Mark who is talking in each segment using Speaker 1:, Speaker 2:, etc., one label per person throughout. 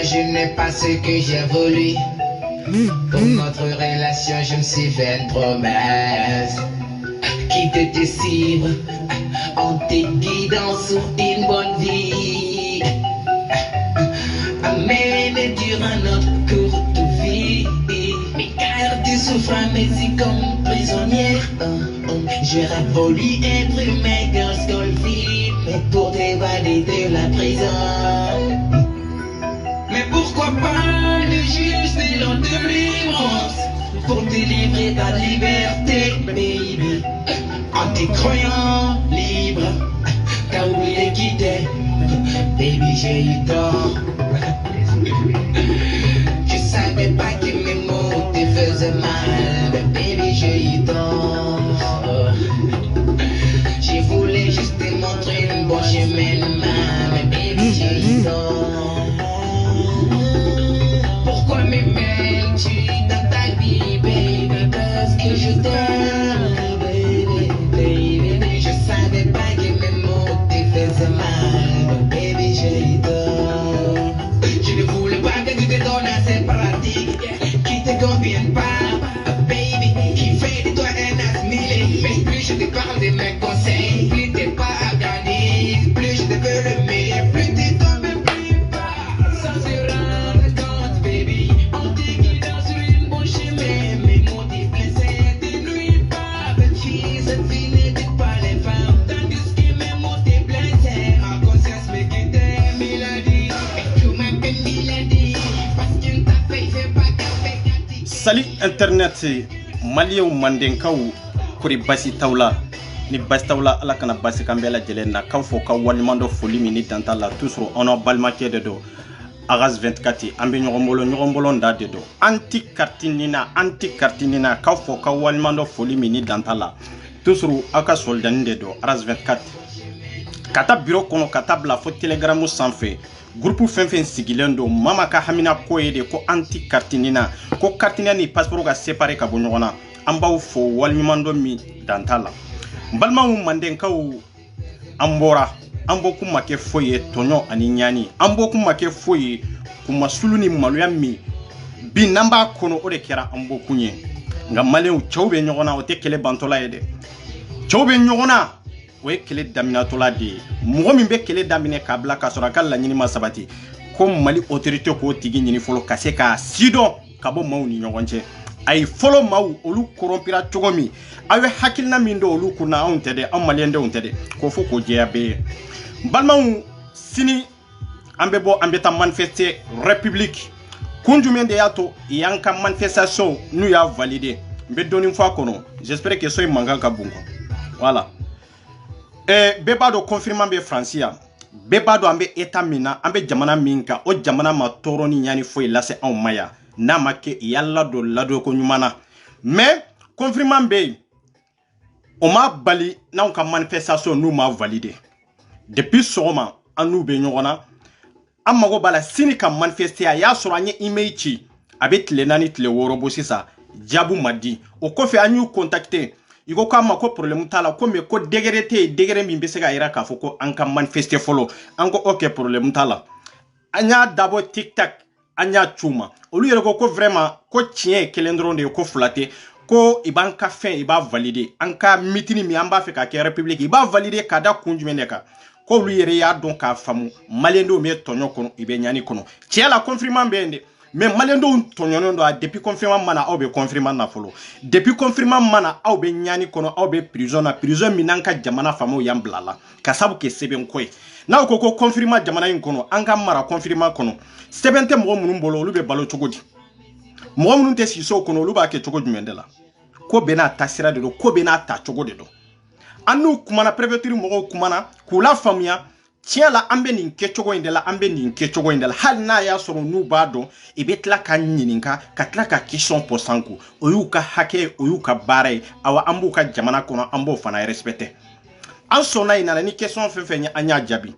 Speaker 1: Je n'ai pas ce que j'ai voulu. Pour notre relation, je me suis fait une promesse. Quitter tes cibres en te guidant sur une bonne vie. Amène durant notre courte vie. Mais car tu souffres mais si comme prisonnière. J'aurais voulu être humain dans ce qu'on vit, mais pour t'évader de la prison. Mais pourquoi pas le juste et l'endurance pour délivrer ta liberté, baby. En te croyant libre, t'as oublié qui t'es, baby, j'ai eu tort. Je savais pas que mes mots te faisaient mal, mais baby, j'ai eu tort. Je voulais juste te montrer un bon chemin, mais baby, j'ai eu tort. Pourquoi m'aimes-tu dans ta vie, baby? Parce que je t'aime, baby, baby. Je savais pas que mes mots te faisaient mal, baby, j'ai eu tort. Je ne voulais pas que tu te donnes à ces pratiques qui te conviennent pas, baby, qui fait de toi un assimilé. Mais plus je te parle de mes conseils, plus t'es pas à gagner. Plus je te veux le meilleur, plus t'es tombé plus bas. Sans se rendre compte, baby, on te guide sur une bonne chemin. Mais mon déplaisir te nuit pas, belle fille, cette vie n'éduque pas les femmes. Tandis que mes mots te blessaient, ma conscience me quittait, Mélodie. Et tu m'appelles Mélodie, parce que ta fille fait pas qu'avec.
Speaker 2: Salut internet, Malio Mandenkaou, Kuri Basi Taula. Ni basi tawla ala kana basi kambela jelena kawfo ka walimando foli mini tantala tusro ono balmake de do agas 24 ambe nyogombolo nda de do anti kartinina kawfo ka walimando foli mini tantala tusro aka soldani de do agas 24 kata bureau kono kata bla fo telegramu sanfé groupe fenfen sigilendo mama ka hamina koyede ko anti kartinina ko kartinina ni passeport ga séparer ka bonyona ambaw fo walimando mi tantala Balmaou Mandenkaou Ambora Amboku make foye tonyo ani nyani Amboku make foye kuma suluni maluyami bi namba kono ode kera amboku nye nga maleu chawbe nyogona ote kele bantola yede chawbe nyogona we kele damina tola de mo mi be kele damine kabla kasora kala nyini masabati ko mali autorité ko tigi nyini folo kaseka sido kabo mauni nyogonche ay follow mawu olu korompira chogomi awe hakilna mindo olu kuna ontede amalende ontede ko foko jeabe balmawu sini ambebo ambeta manifester république kunjumende yato yanka manifestation nous ya validé mbe doni fois kono j'espère que soy manga kabungo voilà beba do confirmant be francia beba do ambe état mina ambe jamana minka o jamana ma toroni nyani foi lase en maya namake yalla do lado ko nyumana mais confirmant be on m'a bali na on ka manifestation nous m'a validé depuis ce moment en nous be nyona amago bala sini ka manifester ya soranye email ci abet lenani tle woro bosisa jabu madi o ko fe anyu contacter iko kama ko problème tala ko me ko degere mi mbese ga ira ka foko an ka manifester follow anko OK problème tala anya dabo tiktak anya chuma olu yere ko vraiment ko tien kelendro de ko flatter ko iban ka fin iba valider anka mitini mi amba fe ka ke république iba valider kada kunjumene ka ko olu yere ya don ka famu malendo me tonyo kono ibe nyani kono tiela confirmant bende mais malendo tonyono do depuis confirmant mana au be confirmant na folo depuis confirmant mana au be nyani kono au be prison minanka jamana famu yamblala kasabu ke seben koy na ko confirmant jamana yin kono anga mara confirmant kono sebente mo munum bolo lu be balo chogodi mo munum te siso kono lu ba ke chogodi mendela ko bena tasira de do ko bena ta chogodi do anu kumana préfecture mo kumana kula famia tiela ambe nin kechogo indela ambe nin kechogo indela hal na ya soro nu bado ibetla ka nyininka katla ka question pour sanku oyuka hake oyuka bare awa ambuka jamana kono ambo fana respecté an sona ina ni question fefenya anya jabi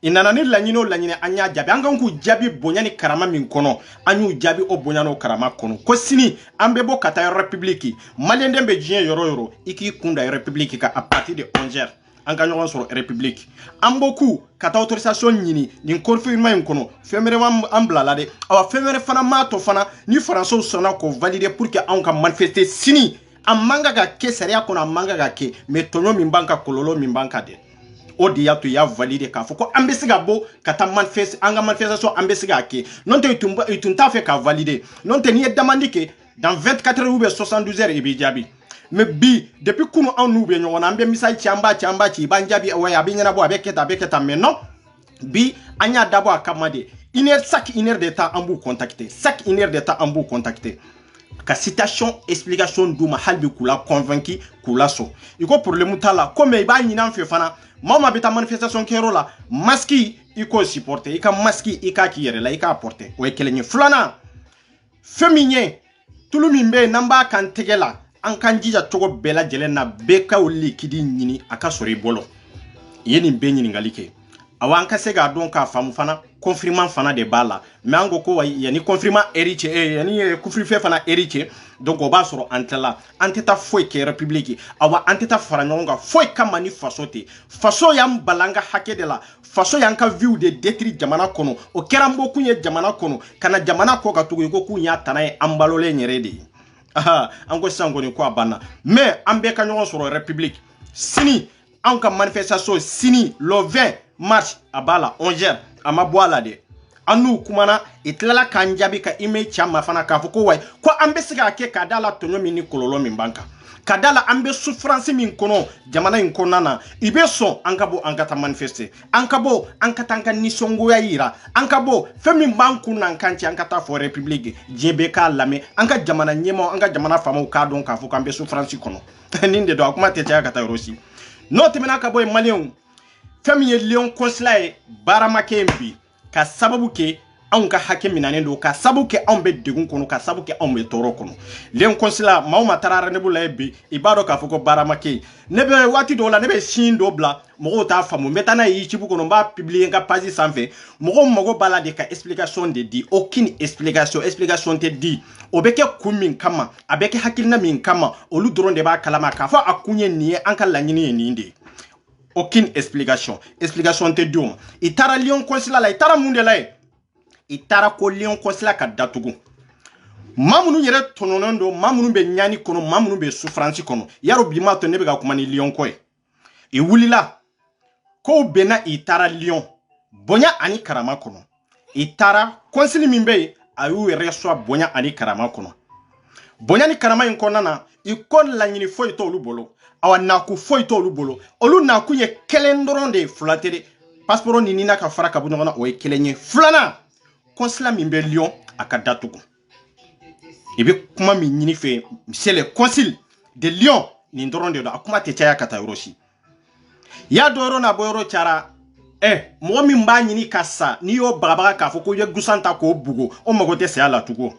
Speaker 2: inana ni laɲino laɲini an y'a jaabi an kan k'u jaabi bonya ni karama min kɔnɔ an y'u jaabi o bonya n'o karama kɔnɔ ko sini an bɛ bɔ ka taa république malien den bɛ diɲɛ yɔrɔ yɔrɔ i k'i kun da république ka à partir de 11h an ka ɲɔgɔn sɔrɔ république an bɔ ku ka taa autorisation ɲini nin confinement in kɔnɔ fɛn wɛrɛ an bila la dɛ awa fɛn wɛrɛ fana m'a to fana ni faransiw sɔnna k'o valider pour que anw ka manifester sini a man kan ka kɛ sariya kɔnɔ a man kan ka kɛ mais tɔɲɔ min b'an ka kɔlɔlɔ min b'an ka dɛ o de y'a to i y'a valider k'a fɔ ko an bɛ se ka bɔ ka taa an ka manifestation an bɛ se k'a kɛ n'o tɛ i tun t'a fɛ k'a valider n'o tɛ n'i ye demande kɛ dans 24 heures ou bien 72 heures i b'i jaabi mais bi depuis kunu anw n'u bɛ ɲɔgɔn na an bɛ misali ci an b'a ci i b'an jaabi ouais a bɛ ɲɛnabɔ a bɛ kɛ tan mais non bi an y'a dabɔ a kama de chaque une heure de temps an b'u contacter chaque une heure de temps an b'u contacter ka citation explication d'u ma hali bi k'u la convaincu k'u la sɔn i ko problème t'a la comme i b'a ɲini an fɛ fana maa o maa bɛ taa manifestation kɛyɔrɔ la masque i k'o supporter i ka masque i k'a k'i yɛrɛ la i k'a porter o ye kelen ye filanan fɛn min ye tulu min bɛ yen n'an b'a kan tɛgɛ la an kan jija cogo bɛɛ lajɛlen na bɛɛ ka o likidi ɲini a ka sɔrɔ i bolo i ye nin bɛɛ ɲininkali kɛ awa an ka se k'a dɔn k'a faamu fana confinement fana de b'a la mais an ko wa yanni confinement eri cɛ yanni couvre-feu fana eri cɛ donc o b'a sɔrɔ an tɛ la an tɛ taa foyi kɛ république awa an tɛ taa fara ɲɔgɔn kan foyi kama ni faso tɛ faso y'an bala an ka hakɛ de la faso y'an ka vie de détruire jamana kɔnɔ o kɛra an bɔ kun ye jamana kɔnɔ ka na jamana kɔ ka tugu i ko k'u y'a tana ye an balolen yɛrɛ de ye an ko sisan kɔni ko a banna mais an bɛɛ ka ɲɔgɔn sɔrɔ république sini an ka manifestation sini le 20 mars a b'a la 11h a ma bɔ a la dɛ an n'u kumana i tilala k'an jaabi ka email ci an ma fana k'a fɔ ko wayi ko an bɛ se k'a kɛ k'a da la tɔɲɔ min ni kɔlɔlɔ min b'an kan ka da la an bɛ souffrance min kɔnɔ jamana in kɔnɔna na i bɛ sɔn an ka bɔ an ka taa manifester an ka bɔ an ka taa an ka nisɔngoya yira an ka bɔ fɛn min b'an kun n'an kan ci an ka taa fɔ république diɲɛ bɛɛ k'a lamɛn an ka jamana ɲɛmaaw an ka jamana faamaw k'a dɔn k'a fɔ k'an bɛ souffrance kɔnɔ nin de don a kuma tɛ caya ka taa yɔrɔ si n'o tɛmɛna ka bɔ yen maliyɛnw fɛn min ye Lion consulat ye baara ma kɛ yen bi ka sababu kɛ anw ka hakɛ minanen don ka sababu kɛ anw bɛ degun kɔnɔ ka sababu kɛ anw bɛ tɔɔrɔ kɔnɔ Lion consulat maa o maa taara rendez-vous la ye bi i b'a dɔn k'a fɔ ko baara ma kɛ yen ne bɛ waati dɔw la ne bɛ sin dɔ bila mɔgɔw t'a faamu n bɛ taa n'a ye YouTube kɔnɔ n b'a publier n ka page sanfɛ mɔgɔw mago b'a la de ka explication de di aucune explication tɛ di o bɛ kɛ kun min kama a bɛ kɛ hakilina min kama olu dɔrɔn de b'a kalama k'a fɔ a kun ye nin ye an ka laɲini ye nin de ye aucune explication tɛ di o ma i taara Lion consulat la i taara mun de la ye i taara ko Lion consulat ka datugu maa minnu yɛrɛ tɔɲɔnen don maa minnu bɛ ɲani kɔnɔ maa minnu bɛ souffrance kɔnɔ yarɔ bi m'a to ne bɛ ka kuma ni Lion ko ye i wulila kow bɛnna i taara Lion bonya ani karama kɔnɔ i taara consul min bɛ yen a y'u yɛrɛ sɔn bonya ani karama kɔnɔ bonya ni karama in kɔnɔna na i ko laɲini foyi t'olu bolo awa naku foyi t'olu bolo olu naku ye kelen dɔrɔn de ye fila tɛ dɛ passeport ni nina ka fara ka bɔ ɲɔgɔn na o ye kelen ye filanan consulat min bɛ Lion a ka datugu i bɛ kuma min ɲini fɛ c'est le consul de Lion nin dɔrɔn de don a kuma tɛ caya ka taa yɔrɔ si y'a dɔn yɔrɔ n'a bɔ yɔrɔ cayara mɔgɔ min b'a ɲini ka sa n'i y'o bagabaga k'a fɔ ko i ye gusan ta k'o bugo o mago tɛ saya la tugun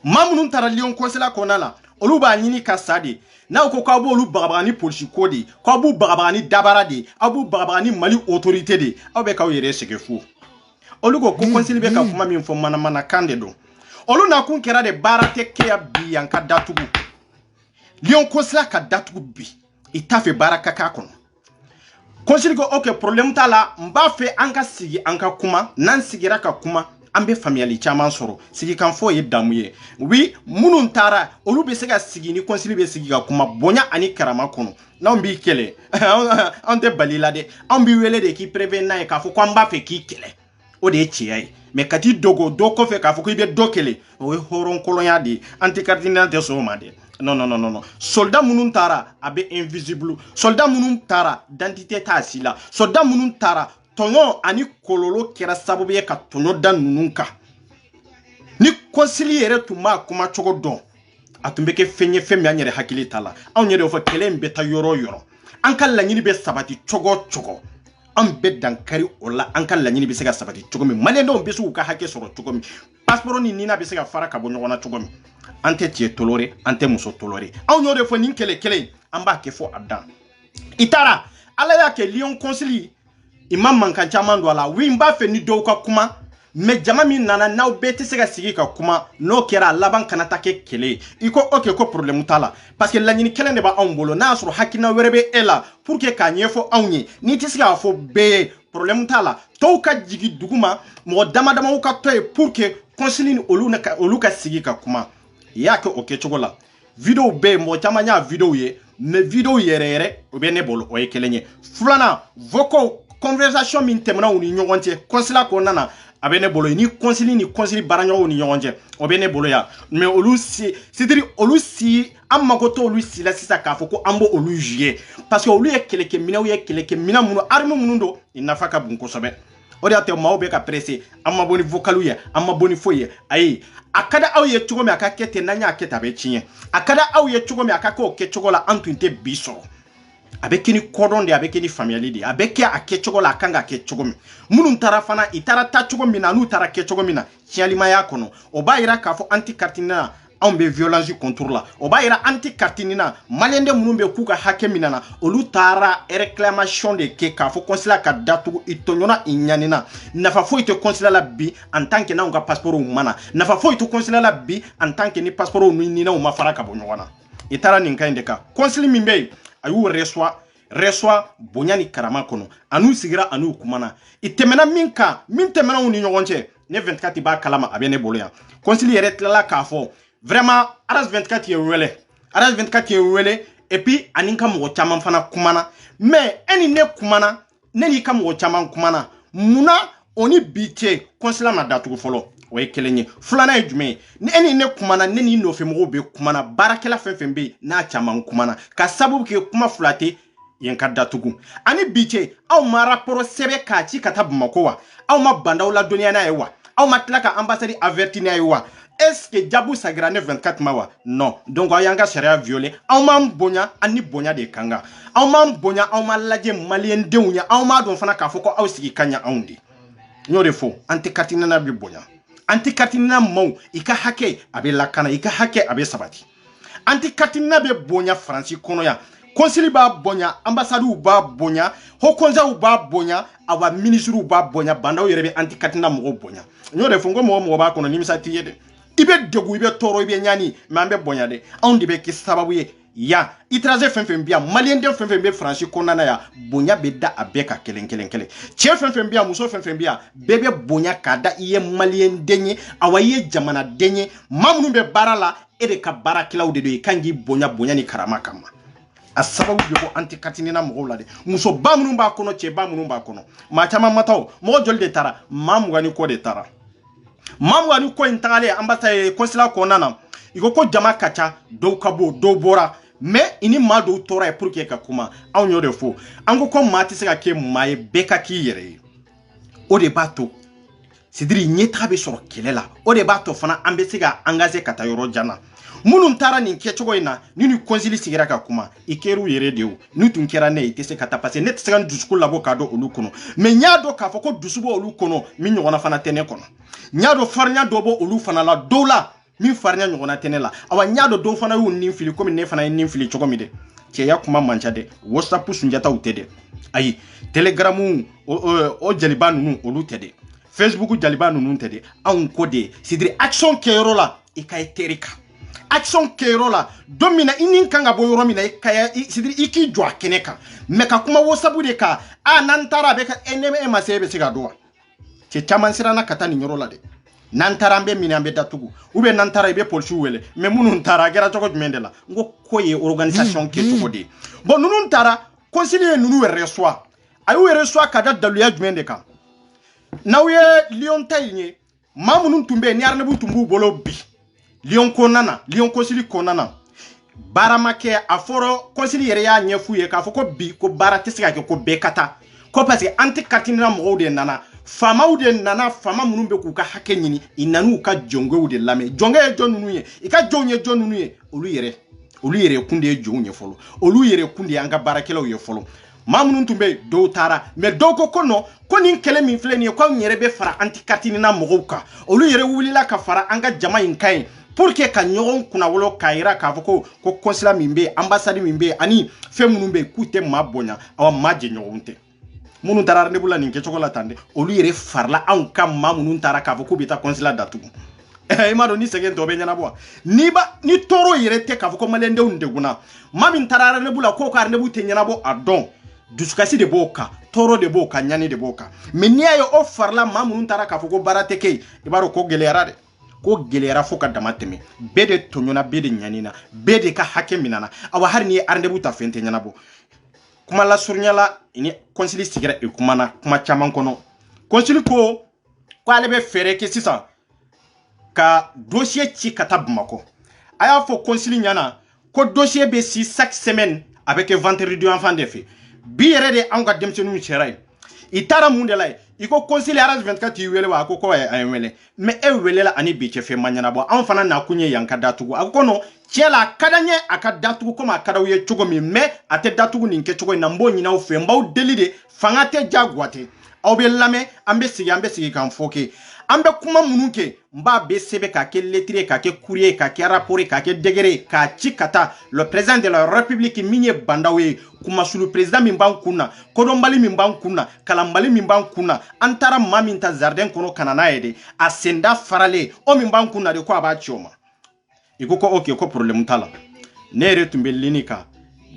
Speaker 2: maa minnu taara Lion consulat kɔnɔna la olu b'a ɲini ka sa de n'aw ko k'aw b'olu bagabaga ni polisi ko de k'aw b'u bagabaga ni dabara de aw b'u bagabaga ni Mali autorité de aw bɛ k'aw yɛrɛ sɛgɛn fu olu ko consul bɛ ka kuma min fɔ manamana kan de don olu na kun kɛra de baara tɛ kɛ yan bi yan ka datugu Lion consulat ka datugu bi i t'a fɛ baara ka k'a kɔnɔ consul ko ok problème t'a la n b'a fɛ an ka sigi an ka kuma n'an sigira ka kuma an bɛ faamuyali caman sɔrɔ sigikan fɔ ye damu ye oui minnu taara olu bɛ se ka sigi ni consul bɛ sigi ka kuma bonya ani karama kɔnɔ n'anw b'i kɛlɛ an tɛ bali la dɛ anw b'i wele de k'i prévenir n'a ye k'a fɔ ko an b'a fɛ k'i kɛlɛ o de ye tiɲɛ ye mais ka t'i dogo dɔ kɔfɛ k'a fɔ k'i bɛ dɔ kɛlɛ o ye hɔrɔnkɔlɔnya de ye an tɛ cardinal tɛ sɔn o ma dɛ non soldat minnu taara a bɛ invisible soldat minnu taara identité t'a si la soldat minnu taara tɔɲɔ ani kɔlɔlɔ kɛra sababu ye ka tɔɲɔ da ninnu kan ni consul yɛrɛ tun b'a kuma cogo dɔn a tun bɛ kɛ fɛn ye fɛn min an yɛrɛ hakili t'a la anw yɛrɛ fɔ kɛlɛ in bɛ taa yɔrɔ o yɔrɔ an ka laɲini bɛ sabati cogo o cogo an bɛ dankari o la an ka laɲini bɛ se ka sabati cogo min maliyɛndenw bɛ se k'u ka hakɛ sɔrɔ cogo min passeport ni nina bɛ se ka fara ka bɔ ɲɔgɔn na cogo min an tɛ cɛ tolore an tɛ muso tolore anw y'o de fɔ nin kɛlɛ kelen an b'a kɛ fɔ a dan i taara ala y'a kɛ Lion consul imam mankan caman do ala wi n b'a fɛ ni dɔw ka kuma mais jama min nana n'aw bɛɛ tɛ se ka sigi ka kuma n'o kɛra laban kana ta kɛ kɛlɛ i ko ok ko problème t'a la parce que laɲini kelen de b'anw bolo n'a sɔrɔ hakilina wɛrɛ bɛ e la pour que k'a ɲɛfɔ anw ye n'i tɛ se k'a fɔ bɛɛ ye problème t'a la tɔw ka jigi duguma mɔgɔ dama damaw ka to ye pour que concile ni olu ka sigi ka kuma i y'a kɛ o kɛcogo la vidéo bɛɛ mɔgɔ caman y'a vidéo ye mais vidéo yɛrɛ o bɛ ne bolo o ye kelen ye filanan vocal conversation min tɛmɛna u ni ɲɔgɔn cɛ concile kɔnɔna na a bɛ ne bolo ni concile baaraɲɔgɔnw ni ɲɔgɔn cɛ o bɛ ne bolo yan mais olu si c'est-à-dire olu si an mago to olu si la sisan k'a fɔ ko an b'o olu jouer parce que olu ye kɛlɛkɛminɛw ye kɛlɛkɛminɛ minnu arme minnu don i nafa ka bon kosɛbɛ o de y'a to maaw bɛ ka pressé an ma bɔ ni vocal ye an ma bɔ ni foyi ye ayi a ka di aw ye cogo min a ka kɛ ten n'an y'a kɛ ten a bɛ tiɲɛ a ka di aw ye cogo min a ka kɛ o kɛcogo la an tun tɛ bi sɔrɔ a bɛ kɛ ni kɔdɔn de a bɛ kɛ ni faamuyali de a bɛ kɛ a kɛcogo la a kan ka kɛ cogo min minnu taara fana i taara taa cogo min na n'u taara kɛ cogo min na tiɲɛlimaya kɔnɔ o b'a yira k'a fɔ anti cartinina anw bɛ violence contre la o b'a yira anti cartinina maliyɛn minnu bɛ k'u ka hakɛ min na olu taara réclamation de kɛ k'a fɔ consulat ka datugu i tɔɲɔna i ɲanina nafa foyi tɛ consulat la bi en tant que n'anw ka passeport mana nafa foyi tɛ consulat la bi en tant que ni passeport ni n'anw ma fara ka bɔ ɲɔgɔn na i taara nin kan in de kan consul min bɛ yen a y'u reçoit bonya ni karama kɔnɔ an'u sigira an'u kumana i tɛmɛna min kan min tɛmɛna u ni ɲɔgɔn cɛ ne 24 b'a kalama a bɛ ne bolo yan consul yɛrɛ tilala k'a fɔ vraiment aras 24 ye wele et puis ani ka mɔgɔ caman fana kumana mais e ni ne kumana ne ni ka mɔgɔ caman kumana munna o ni bi cɛ consulat ma datugu fɔlɔ o ye kelen ye filanan ye jumɛn ye ni e ni ne kumana ne ni nɔfɛ mɔgɔw bɛ kumana baarakɛla fɛn fɛn bɛ yen n'a caman kumana ka sababu kɛ kuma fila tɛ yen ka datugu ani bi cɛ aw ma rapport sɛbɛn k'a ci ka taa Bamako wa aw ma bandaw ladɔnniya n'a ye wa aw ma tila ka ambassade avertir n'a ye wa est-ce que Jabu sagira ne 24 ma wa non donc aw y'an ka sariya violer aw m'an bonya ani bonya de kan kan aw m'an bonya aw ma lajɛ maliyɛn denw ye aw m'a dɔn fana k'a fɔ ko aw sigi ka ɲɛ anw de n y'o de fɔ anti cartinina bɛ bonya anti cartinina maaw i ka hakɛ a bɛ lakana i ka hakɛ a bɛ sabati anti cartinina bɛ bonya Faransi kɔnɔ yan consul b'a bonya ambassades b'a bonya haut conseil b'a bonya awa ministres b'a bonya bandaw yɛrɛ bɛ anti cartinina mɔgɔw bonya n y'o de fɔ n ko mɔgɔ b'a kɔnɔ nimisa t'i ye dɛ i bɛ degun i bɛ tɔɔrɔ i bɛ ɲani mais an bɛ bonya dɛ anw de bɛ kɛ sababu ye yan étranger fɛn fɛn bɛ yan maliyɛn den fɛn fɛn bɛ Faransi kɔnɔna na yan bonya bɛ da a bɛɛ ka kelen cɛ fɛn fɛn bɛ yan muso fɛn fɛn bɛ yan bɛɛ bɛ bonya k'a da i ye maliyɛn den ye awa i ye jamanaden ye maa minnu bɛ baara la e de ka baarakɛlaw de don i kan k'i bonya ni karama kama a sababu bɛ bɔ anti cartinina mɔgɔw la dɛ musoba minnu b'a kɔnɔ cɛba minnu b'a kɔnɔ maa caman ma taa o mɔgɔ joli de taara maa 20 ni kɔ de taara maa 20 ni kɔ in tagalen ambassade consulat kɔnɔna na i ko jama ka ca dɔw ka bɔ dɔw bɔra mais i ni maa dɔw tora ye pour que ka kuma anw y'o de fɔ an ko maa tɛ se ka kɛ maa ye bɛɛ ka k'i yɛrɛ ye o de b'a to c'est-à-dire ɲɛtaga bɛ sɔrɔ kɛlɛ la o de b'a to fana an bɛ se ka engagé ka taa yɔrɔ jan na minnu taara nin kɛcogo in na ni consul sigira ka kuma i kɛr'u yɛrɛ de o n'u tun kɛra ne i tɛ se ka taa parce que ne tɛ se ka n dusukun labɔ k'a dɔn olu kɔnɔ mais n y'a dɔn k'a fɔ ko dusu bɔ olu kɔnɔ min ɲɔgɔnna fana tɛ ne kɔnɔ n y'a dɔn farinya dɔ bɔ olu fana la dɔw la min farinya ɲɔgɔnna tɛ ne la awa n y'a dɔn dɔw fana y'u nin fili komi ne fana ye nin fili cogo min dɛ cɛya kuma man ca dɛ WhatsApp sunjataw tɛ dɛ ayi Telegram o jaliba ninnu olu tɛ dɛ Facebook jaliba ninnu tɛ dɛ anw ko de c'est-à-dire action kɛyɔrɔ la i ka teri kan action kɛyɔrɔ la don min na i ni kan ka bɔ yɔrɔ min na c'est-à-dire i k'i jɔ a kɛnɛ kan mais ka kuma WhatsApp de kan n'an taara a bɛ ka e ma se e bɛ se ka dɔn wa cɛ caman siranna ka taa nin yɔrɔ la dɛ n'an taara an bɛ minɛ an bɛ datugu ou bien n'an taara i bɛ polisiw wele mais minnu taara a kɛra cogo jumɛn de la n ko ye organisation kɛcogo de ye bon ninnu taara consul ye ninnu reçoit a y'u reçoit ka da daluya jumɛn de kan n'aw ye Lyon ta in ye maa minnu tun bɛ yen ni armebu tun b'u bolo bi Lyon consul kɔnɔna na baara ma kɛ a fɔra consul yɛrɛ y'a ɲɛf'u ye k'a fɔ ko bi ko baara tɛ se ka kɛ ko bɛɛ ka taa ko parce que anti cartinina mɔgɔw de nana faamaw de nana faama minnu bɛ k'u ka hakɛ ɲini i nan'u ka jɔngew de lamɛn jɔnge ye jɔn ninnu ye i ka jɔnw ye jɔn ninnu ye olu yɛrɛ kun de ye jɔnw ye fɔlɔ olu yɛrɛ kun de ye an ka baarakɛlaw ye fɔlɔ maa minnu tun bɛ yen dɔw taara mais dɔw ko non ko nin kɛlɛ min filɛ nin ye ko anw yɛrɛ bɛ fara anti cartinina mɔgɔw kan olu yɛrɛ wulila ka fara an ka jama in kan ye pour que ka ɲɔgɔn kunnawolo k'a yira k'a fɔ ko consulat min bɛ yen ambassade min bɛ yen ani fɛn minnu bɛ yen k'u tɛ maa bonya awa maa jɛɲɔgɔnw tɛ minnu taara rendez-vous la nin kɛcogo la tan dɛ olu yɛrɛ farila anw ka maa minnu taara k'a fɔ k'u bɛ taa consulat datugu i m'a dɔn ni sɛgɛn tɔ bɛ ɲɛnabɔ wa ni tɔɔrɔ yɛrɛ tɛ k'a fɔ ko maliyɛndenw degunna maa min taara rendez-vous la k'o ka rendez-vous tɛ ɲɛnabɔ a dɔn dusukasi de b'o kan tɔɔrɔ de b'o kan ɲani de b'o kan mais n'i y'a ye o farila maa minnu taara k'a fɔ ko baara tɛ kɛ yen i b'a dɔn ko gɛlɛyara dɛ ko gɛlɛyara fo ka dama tɛmɛ bɛɛ de tɔɲɔna bɛɛ de ɲanina bɛɛ de ka hakɛ minana awa hali ni ye rendez-vous ta fɛn tɛ ɲɛnabɔ kuma lasurunyala ni kɔnsili sigira e kumana kuma caman kɔnɔ kɔnsili ko ale bɛ fɛɛrɛ kɛ sisan ka dossier ci ka taa Bamakɔ a y'a fɔ kɔnsili ɲana ko dossier bɛ si chaque semaine a bɛ kɛ vendredi du enfant de fɛ bi yɛrɛ de anw ka denmisɛnninw cɛra ye i taara mun de la ye i ko kɔnsili RS 24 t'i wele wa a ko a ye wele mais e welela ani bi cɛ fɛn ma ɲɛnabɔ anw fana na kun ye yan ka datugu a ko non tiɲɛ la a ka d'an ye a ka datugu comme a ka d'aw ye cogo min mais a tɛ datugu nin kɛcogo in na n b'o ɲini aw fɛ n b'aw deli de fanga tɛ diyagoya tɛ aw bɛ lamɛn an bɛ sigi k'an fɔ kɛ an bɛ kuma minnu kɛ n b'a bɛɛ sɛbɛn k'a kɛ lettre ye k'a kɛ courrier k'a kɛ rapport ye k'a kɛ décret ye k'a ci ka taa le président de la république min ye bandaw ye kumasulu président min b'an kun na kodɔnbali min b'an kun na kalanbali min b'an kun na an taara maa min ta jardin kɔnɔ ka na n'a ye de a senda faralen o min b'an kun na de ko a b'a ci o ma i ko ok ko problème t'a la ne yɛrɛ tun bɛ ligne kan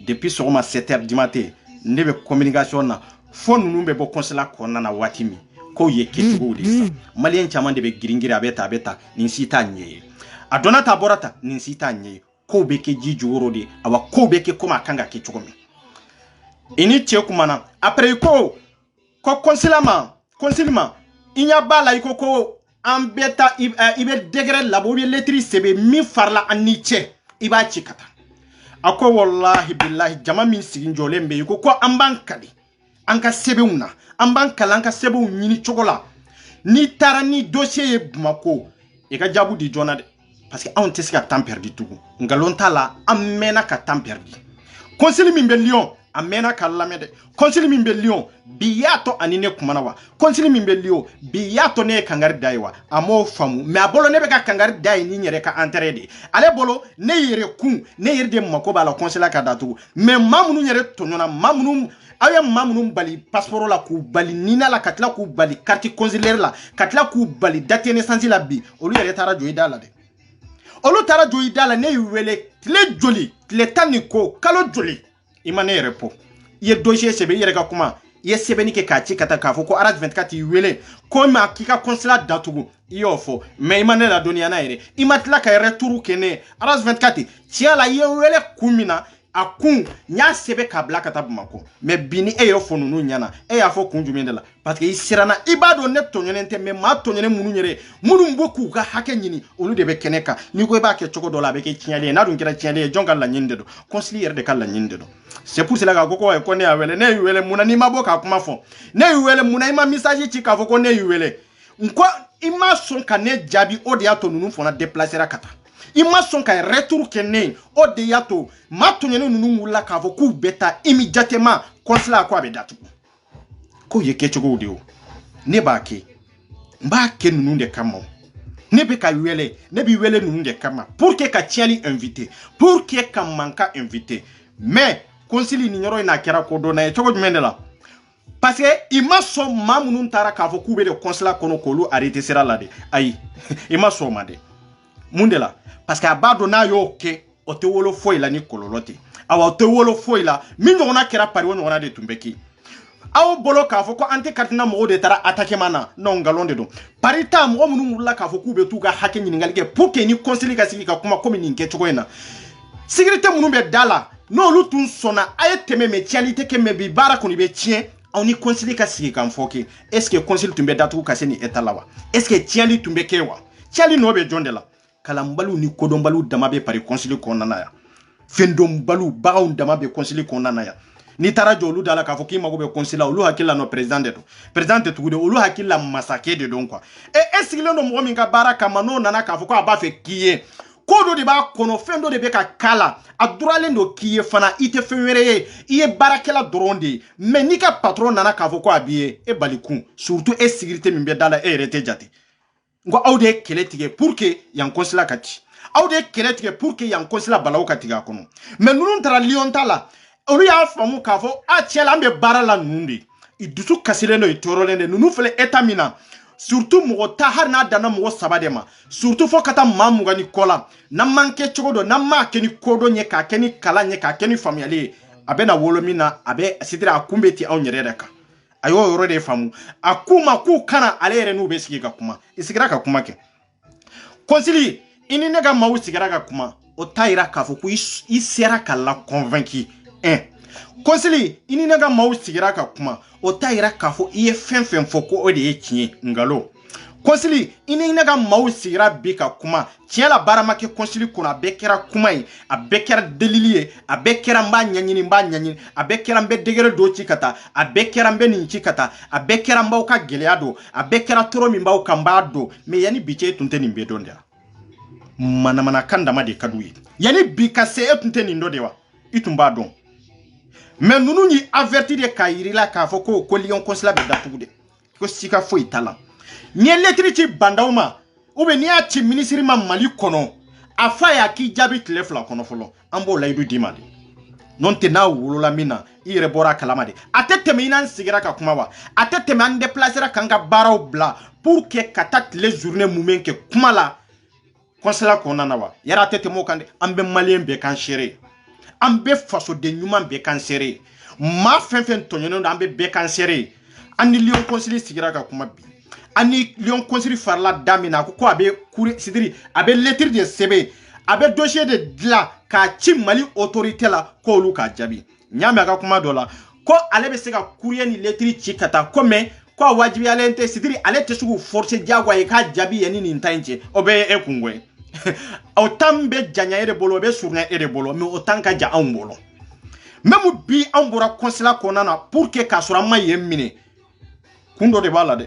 Speaker 2: depuis sɔgɔma 7h du matin ne bɛ communication na fo ninnu bɛ bɔ consulat kɔnɔna na waati min ko ye kɛcogow de sa maliyɛn caman de bɛ girin-girin a bɛ ta nin si t'a ɲɛ ye a donna ta bɔra ta nin si t'a ɲɛ ye kow bɛ kɛ ji jukɔrɔ de awa kow bɛ kɛ comme a kan ka kɛ cogo min i ni cɛ kumana après i ko kɔnsili ma i ɲɛ b'a la i ko an bɛ taa i bɛ décret labɔ ou bien lettre sɛbɛn min farila an ni cɛ i b'a ci ka taa a ko wallahi billahi jama min sigi jɔlen bɛ i ko an b'an kali an ka sɛbɛnw na an b'an kalan an ka sɛbɛnw ɲini cogo la n'i taara ni dossier ye Bamakɔ i ka jaabu di joona dɛ parce que anw tɛ se ka temps perdu tugun nkalon t'a la an mɛnna ka temps perdu kɔnsili min bɛ Lyon a mɛnna ka lamɛn dɛ kɔnsili min bɛ Lyon bi y'a to ani ne kumana wa kɔnsili min bɛ Lyon bi y'a to ne ye kangari da ye wa a m'o faamu mais a bolo ne bɛ ka kangari da ye ni n yɛrɛ ka intérêt de ale bolo ne yɛrɛ kun ne yɛrɛ de mako b'a la kɔnsila ka datugu mais maa minnu yɛrɛ tɔɲɔna maa minnu aw ye maa minnu bali passeport la k'u bali nina la ka tila k'u bali carte consulaire la ka tila k'u bali date de naissance la bi olu yɛrɛ taara jɔ i da la dɛ olu taara jɔ i da la ne y'u wele tile joli tile 10 ni ko kalo joli i ma ne yɛrɛ pɔ i ye dossier sɛbɛn i yɛrɛ ka kuma i ye sɛbɛnni kɛ k'a ci ka taa k'a fɔ ko RS 24 t'i wele ko ma k'i ka consulat datugu i y'o fɔ mais i ma ne ladɔnniya n'a yɛrɛ i ma tila ka retour kɛ ne RS 24 tiɲɛ la i ye wele kun min na a kun n y'a sɛbɛn k'a bila ka taa Bamakɔ mais bi ni e y'o fɔ ninnu ɲɛna e y'a fɔ kun jumɛn de la parce que i siranna i b'a dɔn ne tɔɲɔnen tɛ mais maa tɔɲɔnen minnu yɛrɛ minnu bɔ k'u ka hakɛ ɲini olu de bɛ kɛnɛ kan n'i ko i b'a kɛ cogo dɔ la a bɛ kɛ tiɲɛli ye n'a dun kɛra tiɲɛli ye jɔn ka laɲini de don kɔnsili yɛrɛ de ka laɲini de don c'est pour cela k'a fɔ ko ne y'a wele ne y'u wele mun na n'i ma bɔ k'a kuma fɔ ne y'u wele mun na i ma message ci k'a fɔ ko ne y'u wele n ko i ma sɔn ka ne jaabi o de y'a to ninnu fana déplacera ka taa i ma sɔn ka retour kɛ ne o de y'a to maa tɔɲɔnen ninnu wulila k'a fɔ k'u bɛ taa immédiatement consulat ko a bɛ datugu k'o ye kɛcogow de ye o ne b'a kɛ n b'a kɛ ninnu de kama ne bɛ ka wele ne bɛ wele ninnu de kama pour que ka tiɲɛli invité pour que ka mankan invité mais kɔnsili nin yɔrɔ in n'a kɛra ko dɔnna ye cogo jumɛn de la parce que i ma sɔn maa minnu taara k'a fɔ k'u bɛ de consulat kɔnɔ k'olu arrêté sira la de ayi i ma sɔn o ma de mun de la parce que a b'a dɔn n'a y'o kɛ o tɛ wolo foyi la ni kɔlɔlɔ tɛ awa o tɛ wolo foyi la min ɲɔgɔnna kɛra Paris o ɲɔgɔnna de tun bɛ kɛ aw bolo k'a fɔ ko an tɛ katina mɔgɔw de taara attaquement na non nkalon de don Paris ta mɔgɔ minnu wulila k'a fɔ k'u bɛ t'u ka hakɛ ɲininkali kɛ pour que ni kɔnsili ka sigi ka kuma komi nin kɛcogo in na sécurité minnu bɛ da la n'olu tun sɔnna a ye tɛmɛ mais tiɲɛli tɛ kɛ mais bi baara kɔni bɛ tiɲɛ aw ni kɔnsili ka sigi k'an fɔ kɛ est ce que kɔnsili tun bɛ datugu ka se nin état la wa est ce que tiɲɛli tun bɛ kɛ wa tiɲɛli nɔ bɛ jɔn de la kalanbaliw ni kodɔnbaliw dama bɛ Paris kɔnsili kɔnɔna na yan fɛndɔnbaliw bagaw dama bɛ kɔnsili kɔnɔna na yan n'i taara jɔ olu da la k'a fɔ k'i mago bɛ kɔnsili la olu hakili la nɔ président de don président tɛ tugu de olu hakili la masakɛ de don quoi e sigilen don mɔgɔ min ka baara kama n'o nana k'a fɔ ko a b'a fɛ k'i ye ko dɔ de b'a kɔnɔ fɛn dɔ de bɛ ka k'a la a duralen don k'i ye fana i tɛ fɛn wɛrɛ ye i ye baarakɛla dɔrɔn de ye mais n'i ka patron nana k'a fɔ ko a b'i ye e bali kun surtout e sécurité min bɛ da la e yɛrɛ tɛ jate n ko aw de ye kɛlɛ tigɛ pour que yan consulat ka ci aw de ye kɛlɛ tigɛ pour que yan consulat balaw ka tigɛ a kɔnɔ mais ninnu taara Lyon ta la olu y'a faamu k'a fɔ a tiɲɛ la an bɛ baara la ninnu de i dusu kasilen do i torolen de nunu fele eta mina surtout mogo ta har na dana mogo sabade ma surtout fo kata mamuga ni kola na manke chogodo na ma keni kodo nye ka keni kala nye ka keni famiyali abe na wolo mina abe sidira akumbeti au nyerere ka ayo yoro de famu akuma ku kana alere nu be sigi ka kuma isigira ka kuma ke konsili ini nega mawu sigira ka kuma o taira ka fo ku isera ka la convaincu konsili ini nega mawu sigira ka kuma o taira ka fo iye fenfen fo ko o de ye tiɲɛ ngalo konsili ini nega mawu sigira bi ka kuma tiɲɛ la barama ke konsili kuna a bɛɛ kɛra kuma ye a bɛɛ kɛra delili ye a bɛɛ kɛra n b'a ɲɛɲini a bɛɛ kɛra n bɛ degere do ci ka taa a bɛɛ kɛra n bɛ nin ci ka taa a bɛɛ kɛra n b'aw ka gɛlɛya don a bɛɛ kɛra tɔɔrɔ min b'aw kan n b'a don mais yani bi cɛ e tun tɛ nin bɛɛ dɔn de wa manamanakan dama de ka d'u ye yani bi ka se e tun tɛ nin dɔ de wa i tun b'a dɔn mais nunu yi averti de ka yirila k'a fɔ ko Lyon consulat bɛ datugu de ko sika foyi t'a la ni ye lettre ci bandaw ma ou bien ni y'a ci ministre ma Mali kɔnɔ a fa y'a k'i jaabi tile 2 kɔnɔ fɔlɔ an b'o layidu d'i ma de non tɛ n'a wolola min na i yɛrɛ bɔra a kalama de a tɛ tɛmɛ i n'an sigira ka kuma wa a tɛ tɛmɛ an déplacera k'an ka baaraw bila pour que ka taa tile journée mun bɛ kɛ kuma la consulat kɔnɔna na wa yɛrɛ a tɛ tɛmɛ o kan de an bɛ maliyɛn bɛɛ kan seere an bɛ fasoden ɲuman bɛɛ kan seere maa fɛn fɛn tɔɲɔnen don an bɛ bɛɛ kan seere an ni Lyon consulat sigira ka kuma bi ani Lyon consulat farla damina ko a bɛ kuri sidiri a bɛ lettre de sɛbɛn a bɛ dossier de dilan k'a ci Mali autorité la k'olu k'a jaabi ɲaamɛ a ka kuma dɔ la ko ale bɛ se ka courrier ni lettre ci ka taa ko mais ko a wajibiyalen tɛ sidiri ale tɛ se k'u forcer diyagoya ye k'a jaabi yanni nin ta in cɛ o bɛ ye e kungo ye o tan bɛ janya e de bolo o bɛ surunya e de bolo mais o tan ka jan anw bolo même bi anw bɔra consulat kɔnɔna na pour que k'a sɔrɔ an ma yen minɛ kun dɔ de b'a la dɛ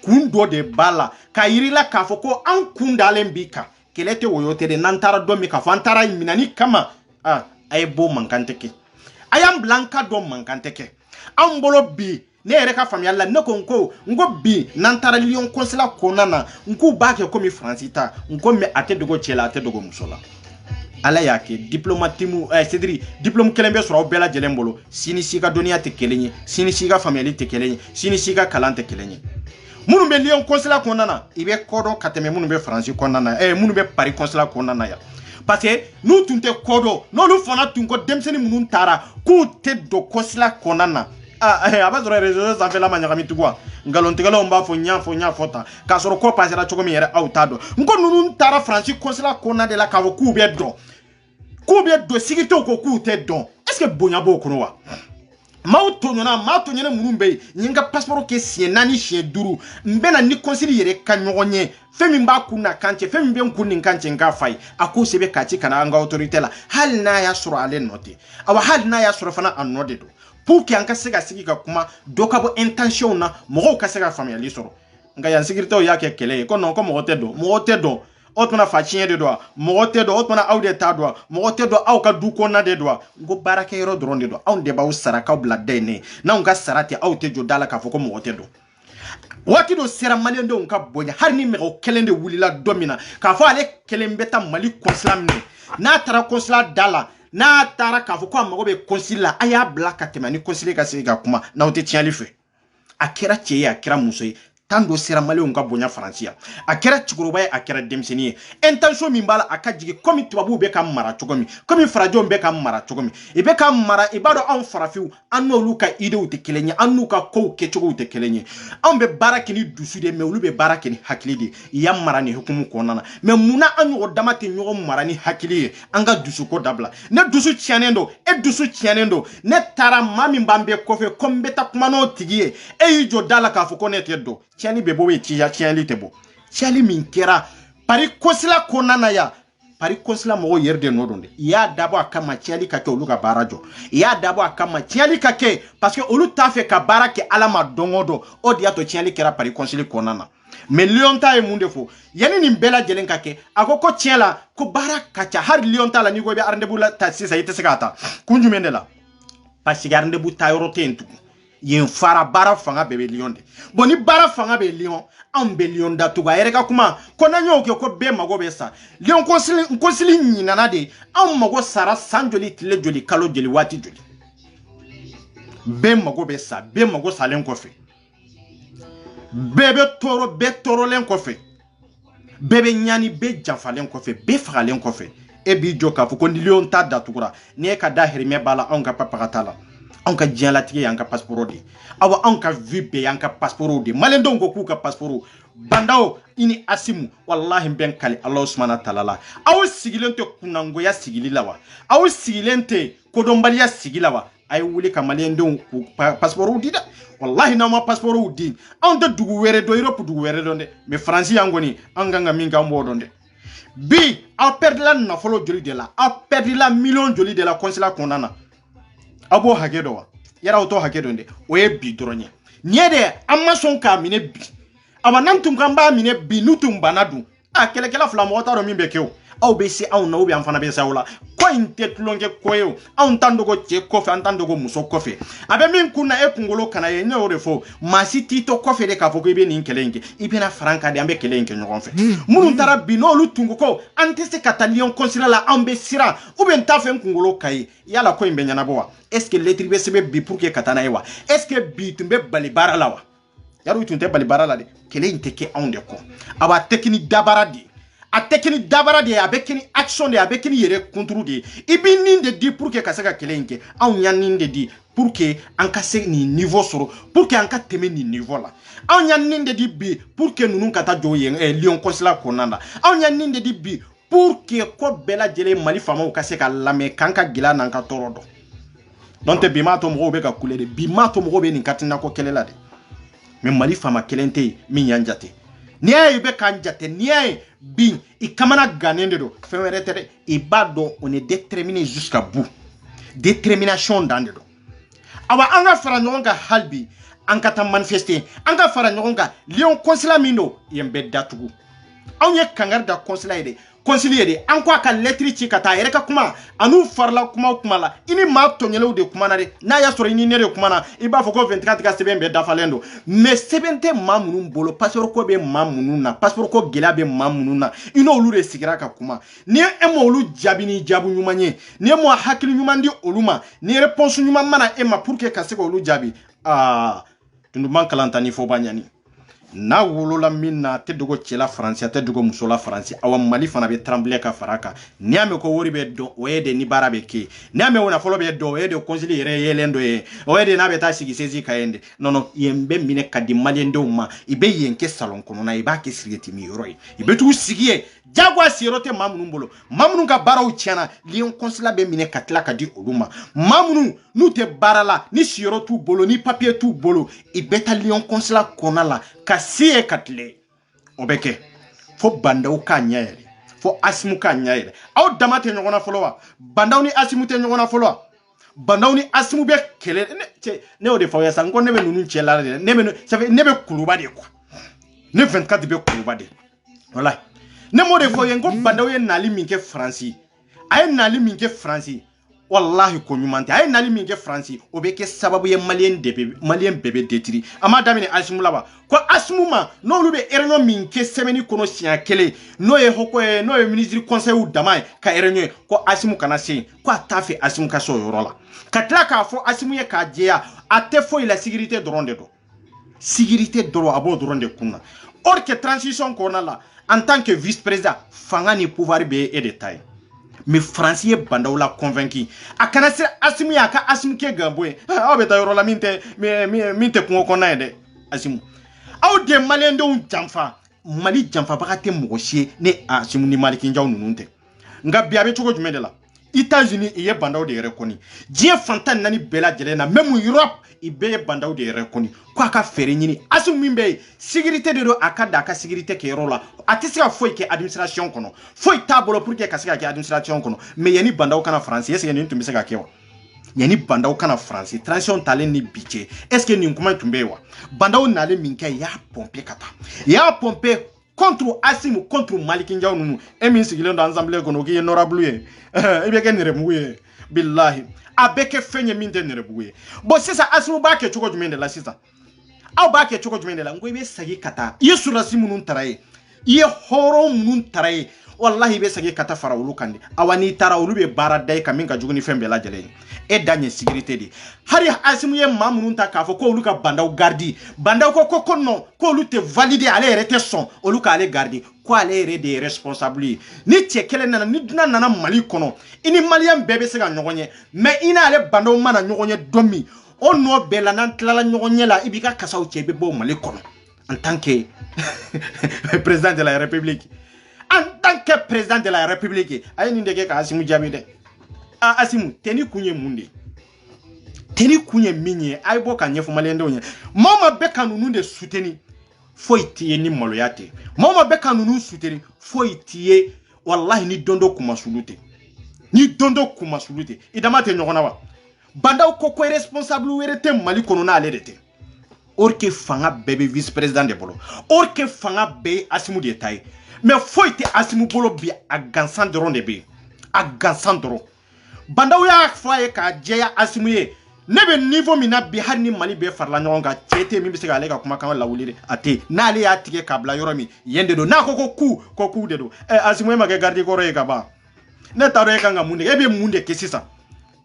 Speaker 2: kun dɔ de b'a la k'a yirila k'a fɔ ko an kun dalen b'i kan kɛlɛ tɛ woyo tɛ de n'an taara dɔ min k'a fɔ an taara minɛni kama a ye bɔ mankan tɛ kɛ a y'an bila an ka dɔn mankan tɛ kɛ anw bolo bi ne yɛrɛ ka faamuyali la ne ko n ko bi n'an taara Lyon consulat kɔnɔna na n k'u b'a kɛ komi Faransi ta n ko mais a tɛ dogo cɛ la a tɛ dogo muso la ala y'a kɛ diplomate mu c'est-à-dire diplôme kelen bɛ sɔrɔ aw bɛɛ lajɛlen bolo sini si ka dɔnniya tɛ kelen ye sini si ka faamuyali tɛ kelen ye sini si ka kalan tɛ kelen ye minnu bɛ Lyon consulat kɔnɔna na i bɛ kɔdɔn ka tɛmɛ minnu bɛ Faransi kɔnɔna na minnu bɛ Paris consulat kɔnɔna na yan parce que n'u tun tɛ kɔdɔn n'olu fana tun ko denmisɛnnin minnu taara k'u tɛ don consulat kɔnɔna na a b'a sɔrɔ réseau sanfɛla ma ɲagami tugun wa nkalontigɛlaw b'a fɔ n y'a fɔ tan k'a sɔrɔ ko passera cogo min yɛrɛ aw t'a dɔn n ko ninnu taara Faransi consulat kɔnɔna de la k'a fɔ k'u bɛ dɔn sigi tɛw ko k'u tɛ dɔn est ce que bonya b'o kɔnɔ wa maa tɔɲɔna minnu bɛ yen n ye n ka passeport kɛ siɲɛ 4 siɲɛ 5 n bɛna ni consul yɛrɛ ka ɲɔgɔn ye fɛn min b'a kun na kan cɛ fɛn min bɛ n kun nin kan cɛ n k'a fa ye a k'o sɛbɛn k'a ci ka na an ka autorité la hali n'a y'a sɔrɔ ale nɔ tɛ awa hali n'a y'a sɔrɔ fana a nɔ de don pour que an ka se ka sigi ka kuma dɔ ka bɔ intention na mɔgɔw ka se ka faamuyali sɔrɔ nka yan sécurité y'a kɛ kɛlɛ ye ko non ko mɔgɔ tɛ dɔn o tuma fa tiɲɛ de don wa mɔgɔ tɛ dɔn o tuma aw de t'a dɔn wa mɔgɔ tɛ dɔn aw ka du kɔnɔna de don wa n ko baarakɛyɔrɔ dɔrɔn de don anw de b'aw sara k'aw bila da in ne n'anw ka sara tɛ aw tɛ jɔ da la k'a fɔ ko mɔgɔ tɛ dɔn waati dɔ sera maliyɛndenw ka bonya hali ni mɔgɔ kelen de wulila dɔ min na k'a fɔ ale kelen bɛ taa Mali consulat minɛ n'a taara consulat da la n'a taara k'a fɔ ko a mago bɛ consul la a y'a bila ka tɛmɛ ni consul ka sigi ka kuma n'aw tɛ tiɲɛli fɛ a kɛra cɛ ye a kɛra muso ye tan dɔ sera maliyɛnw ka bonya Faransi yan a kɛra cɛkɔrɔba ye a kɛra denmisɛnnin ye intention min b'a la a ka jigin komi tubabuw bɛ ka mara cogo min komi farajɛw bɛ ka mara cogo min i bɛ ka mara i b'a dɔn anw farafinw an n'olu ka idéw tɛ kelen ye an n'u ka kow kɛcogow tɛ kelen ye anw bɛ baara kɛ ni dusu de mais olu bɛ baara kɛ ni hakili de i y'a mara ni hukumu kɔnɔna na mais munna an ɲɔgɔn dama tɛ ɲɔgɔn mara ni hakili ye an ka dusuko dabila ne dusu tiɲɛnen don e dusu tiɲɛnen don ne taara maa min b'an bɛɛ kɔfɛ ko n bɛ taa kuma n'o tigi ye e y'i jɔ da la k'a fɔ ko ne tɛ dɔn tiɲɛni bɛ bɔ yen tiɲɛli tɛ bɔ tiɲɛli min kɛra Paris consulat kɔnɔna na yan Paris consulat mɔgɔw yɛrɛ de nɔ don dɛ i y'a dabɔ a kama tiɲɛli ka kɛ olu ka baara jɔ i y'a dabɔ a kama tiɲɛli ka kɛ parce que olu t'a fɛ ka baara kɛ ala ma don o don o de y'a to tiɲɛli kɛra Paris consulat kɔnɔna na mais Lyon ta ye mun de fɔ yanni nin bɛɛ lajɛlen ka kɛ a ko tiɲɛ la ko baara ka ca hali Lyon ta la n'i ko i bɛ rendez-vous la ta sisan i tɛ se k'a ta kun jumɛn de la parce que rendez-vous ta yɔrɔ tɛ yen tugun yen fara baara fanga bɛɛ bɛ Lyon de bon ni baara fanga bɛ Lyon anw bɛ Lyon datugu a yɛrɛ ka kuma ko n'an y'o kɛ ko bɛɛ mago bɛ sa Lyon consul ɲinana de anw mago sara san joli tile joli kalo joli waati joli bɛɛ mago bɛ sa bɛɛ mago salen kɔfɛ bɛɛ bɛ tɔɔrɔlen kɔfɛ bɛɛ bɛ ɲani bɛɛ janfalen kɔfɛ bɛɛ fagalen kɔfɛ e b'i jɔ k'a fɔ ko ni lion ta datugura ni e ka da hirimɛ b'a la anw ka papaga t'a la anw ka diɲɛlatigɛ y'an ka passeport de awa anw ka vie bɛɛ y'an ka passeport de maliyɛndenw ko k'u ka passeport bandaw i ni Asimu wallahi bɛn kali Alahu subahana taala la aw sigilen tɛ kunnangoya sigili la wa aw sigilen tɛ kodɔnbaliya sigi la wa a ye wuli ka maliyɛndenw k'u passeport di dɛ wallahi n'aw ma passeport di anw tɛ dugu wɛrɛ dɔn Europe dugu wɛrɛ dɔn dɛ mais Faransi yan kɔni an kan ka min kɛ an b'o dɔn dɛ bi aw perdila nafolo joli de la aw perdila million joli de la consulat kɔnɔna na aw b'o hakɛ dɔn wa yɛrɛ aw t'o hakɛ dɔn dɛ o ye bi dɔrɔn ye nin ye dɛ an ma sɔn k'a minɛ bi awa n'an tun kan b'a minɛ bi n'u tun banna dun kɛlɛkɛla fila mɔgɔ t'a dɔn min bɛ kɛ o aw bɛ se anw na ou bien an fana bɛ se aw la ko in tɛ tulonkɛ ko ye o anw t'an dogo cɛ kɔfɛ an t'an dogo muso kɔfɛ a bɛ min kun na e kunkolo kana ye ne y'o de fɔ maa si t'i to kɔfɛ de k'a fɔ ko i bɛ nin kɛlɛ in kɛ i bɛna fara an kan de an bɛ kɛlɛ in kɛ ɲɔgɔn fɛ minnu taara bi n'olu tun ko ko an tɛ se ka taa Lyon consulat la an bɛ siran ou bien n t'a fɛ n kunkolo ka ye yala ko in bɛ ɲɛnabɔ wa est ce que lettre bɛ sɛbɛn bi pour que ka taa n'a ye wa est ce que bi tun bɛ bali baara la wa yaro tun tɛ bali baara la de kɛlɛ in tɛ kɛ anw de kɔ a b'a tɛ kɛ ni dabara de a tɛ kɛ ni dabara de a bɛ kɛ ni action de a bɛ kɛ ni yɛrɛ kunturu de i bɛ nin de di pour que ka se ka kɛlɛ in kɛ anw y'a nin de di pour que an ka se nin niveau sɔrɔ pour que an ka tɛmɛ nin niveau la anw y'a nin de di bi pour que ninnu ka taa jɔ yen Lyon consulat kɔnɔna la anw y'a nin de di bi pour que ko bɛɛ lajɛlen Mali faamaw ka se ka lamɛn k'an ka gɛlɛya n'an ka tɔɔrɔ dɔn n'o tɛ bi m'a to mɔgɔw bɛ ka kule de bi m'a to mɔgɔw bɛ nin katina ko kɛlɛ la de mais Mali faama kelen tɛ yen min y'an jate n'i y'a ye i bɛ k'an jate n'i y'a ye bi i kamana gannen de don fɛn wɛrɛ tɛ dɛ i b'a dɔn on est déterminé jusqu'à bout détermination dan de don awa an ka fara ɲɔgɔn kan hali bi an ka taa manifester an ka fara ɲɔgɔn kan Lyon consulat min don yen bɛ datugu anw ye kangari da consulat ye de conseiller de an ko a ka lettre ci ka taa a yɛrɛ ka kuma an'u farila kuma o kuma la i ni maa tɔɲɛlenw de kuma na de n'a y'a sɔrɔ i ni ne de kuma na i b'a fɔ ko 24 ka sɛbɛn bɛɛ dafalen don mais sɛbɛn tɛ maa minnu bolo passeport ko bɛ maa minnu na passeport ko gɛlɛya bɛ maa minnu na i n'olu de sigira ka kuma ni e ma olu jaabi ni jaabi ɲuman ye ni e ma hakili ɲuman di olu ma ni réponse ɲuman mana e ma pour que ka se k'olu jaabi tunduman kalanta ni fo b'a ɲani n'a wolola min na a tɛ dogo cɛ la Faransi a tɛ dogo muso la Faransi awa Mali fana bɛ trembler ka fara a kan n'i y'a mɛn ko wari bɛ dɔn o ye de ni baara bɛ kɛ n'i y'a mɛn nafolo bɛ dɔn o ye de conseiller yɛrɛ yɛlɛn dɔ ye o ye de n'a bɛ taa sigi sesi ka yen de non yen bɛ minɛ ka di maliyɛndenw ma i bɛ yen kɛ salon kɔnɔna i b'a kɛ sigɛrɛti min yɔrɔ ye i bɛ t'u sigi yen jagoya siyɔrɔ tɛ maa minnu bolo maa minnu ka baaraw tiɲɛna Lyon consulat bɛ minɛ ka tila ka di olu ma maa minnu n'u tɛ baara la ni siyɔrɔ t'u bolo ni papier t'u bolo i bɛ taa Lyon consulat kɔnɔna la ka se ye ka tile o bɛ kɛ fo bandaw k'a ɲɛ yɛrɛ fo Asimu k'a ɲɛ yɛrɛ aw dama tɛ ɲɔgɔn na fɔlɔ wa bandaw ni Asimu tɛ ɲɔgɔn na fɔlɔ wa bandaw ni Asimu bɛ kɛlɛ ne y'o de fɔ aw ye sa n ko ne bɛ ninnu cɛ la de ne bɛ kuluba de quoi ne 24 bɛ kuluba de walahi ne m'o de fɔ aw ye n ko bandaw ye nali min kɛ Faransi a ye nali min kɛ Faransi wallahi ko ɲuman tɛ a ye nali min kɛ Faransi o bɛ kɛ sababu ye maliyɛn bɛɛ bɛ détruire a ma daminɛ Asimu la wa ko Asimu ma n'olu bɛ réunion min kɛ semaine kɔnɔ siɲɛ kelen n'o ye ministre conseil dama ye ka réunion ye ko Asimu kana se yen ko a t'a fɛ Asimu ka se o yɔrɔ la ka tila k'a fɔ Asimu ye k'a jɛya a tɛ foyi la sécurité dɔrɔn de don sécurité dɔrɔn a b'o dɔrɔn de kun na or que transition kɔnɔna la en tant que vice président fanga ni pouvoir bɛ e de ta ye mais Faransi ye bandaw la convaincu a kana se Asimu ye a ka Asimu kɛ ganbo ye aw bɛ taa yɔrɔ la min tɛ kungo kɔnɔna ye dɛ Asimu aw de maliyɛndenw janfa Mali janfabaga tɛ mɔgɔ si ye ni Asimu ni Malikinjaw ninnu tɛ nka bi a bɛ cogo jumɛn de la États-Unis i ye bandaw de reconnu diɲɛ fantan naani bɛɛ lajɛlen na même Europe i bɛɛ ye bandaw de reconnu ko a ka fɛɛrɛ ɲini Asimu min bɛ yen sécurité de don a ka da a ka sécurité kɛyɔrɔ la a tɛ se ka foyi kɛ administration kɔnɔ foyi t'a bolo pour que ka se ka kɛ administration kɔnɔ mais yanni bandaw kana Faransi est ce que nin tun bɛ se ka kɛ wa yanni bandaw kana Faransi transition talen ni bi cɛ est ce que nin kuma tun bɛ yen wa bandaw nalen min kɛ i y'a pomper ka taa i y'a pomper contre Asimu contre Malikinjaw ninnu e min sigilen don assemblée kɔnɔ k'i ye honorable ye i bɛ kɛ nɛrɛmugu ye billahi a bɛ kɛ fɛn ye min tɛ nɛrɛmugu ye bon sisan Asimu b'a kɛ cogo jumɛn de la sisan aw b'a kɛ cogo jumɛn de la n ko i bɛ segin ka taa i ye sɔrɔdasi minnu tara ye i ye hɔrɔn minnu tara ye wallahi be sagi kata fara olu kandi awani tara olu be bara dai kamin ka juguni fembe la jele e danye sécurité di hari asimu ye mamunun ta ka fo ko olu ka bandaw gardi bandaw ko non ko olu te valider ale rete son olu ka ale gardi ko ale re des responsables ni tie kele nana ni duna nana Mali kono ini malien bebe se ga nyogonye mais ina ale bandaw mana nyogonye domi on no bela nan tlala nyogonye la ibika kasaw chebe bo Mali kono en tant que président de la République en tant que président de la République ayi ni ndeke ka asimu jabi de asimu teni kunye munde teni kunye minye ay boka nyefu malende onye mama beka nunu de souteni foi tiye ni maloyate mama beka nunu souteni foi tiye wallahi ni dondo kuma sulute idamate nyogona wa bandaw ko responsable werete Mali kono na aledete orke fanga bebe vice président de bolo orke fanga be asimu de tay mais foi te asimu bolo bi a gansan doron de be a gansan doron bandaw ya foye ka jeya asimu ye nebe niveau mina bi hanni Mali be farla nyonga tete mi bi se ga le ka kuma kan la wulire ate na ale ya tike kabla yoromi yende do na ko ku de do asimu ma ga gardi ko re ka ba ne taro e kanga munde ebe munde kesisa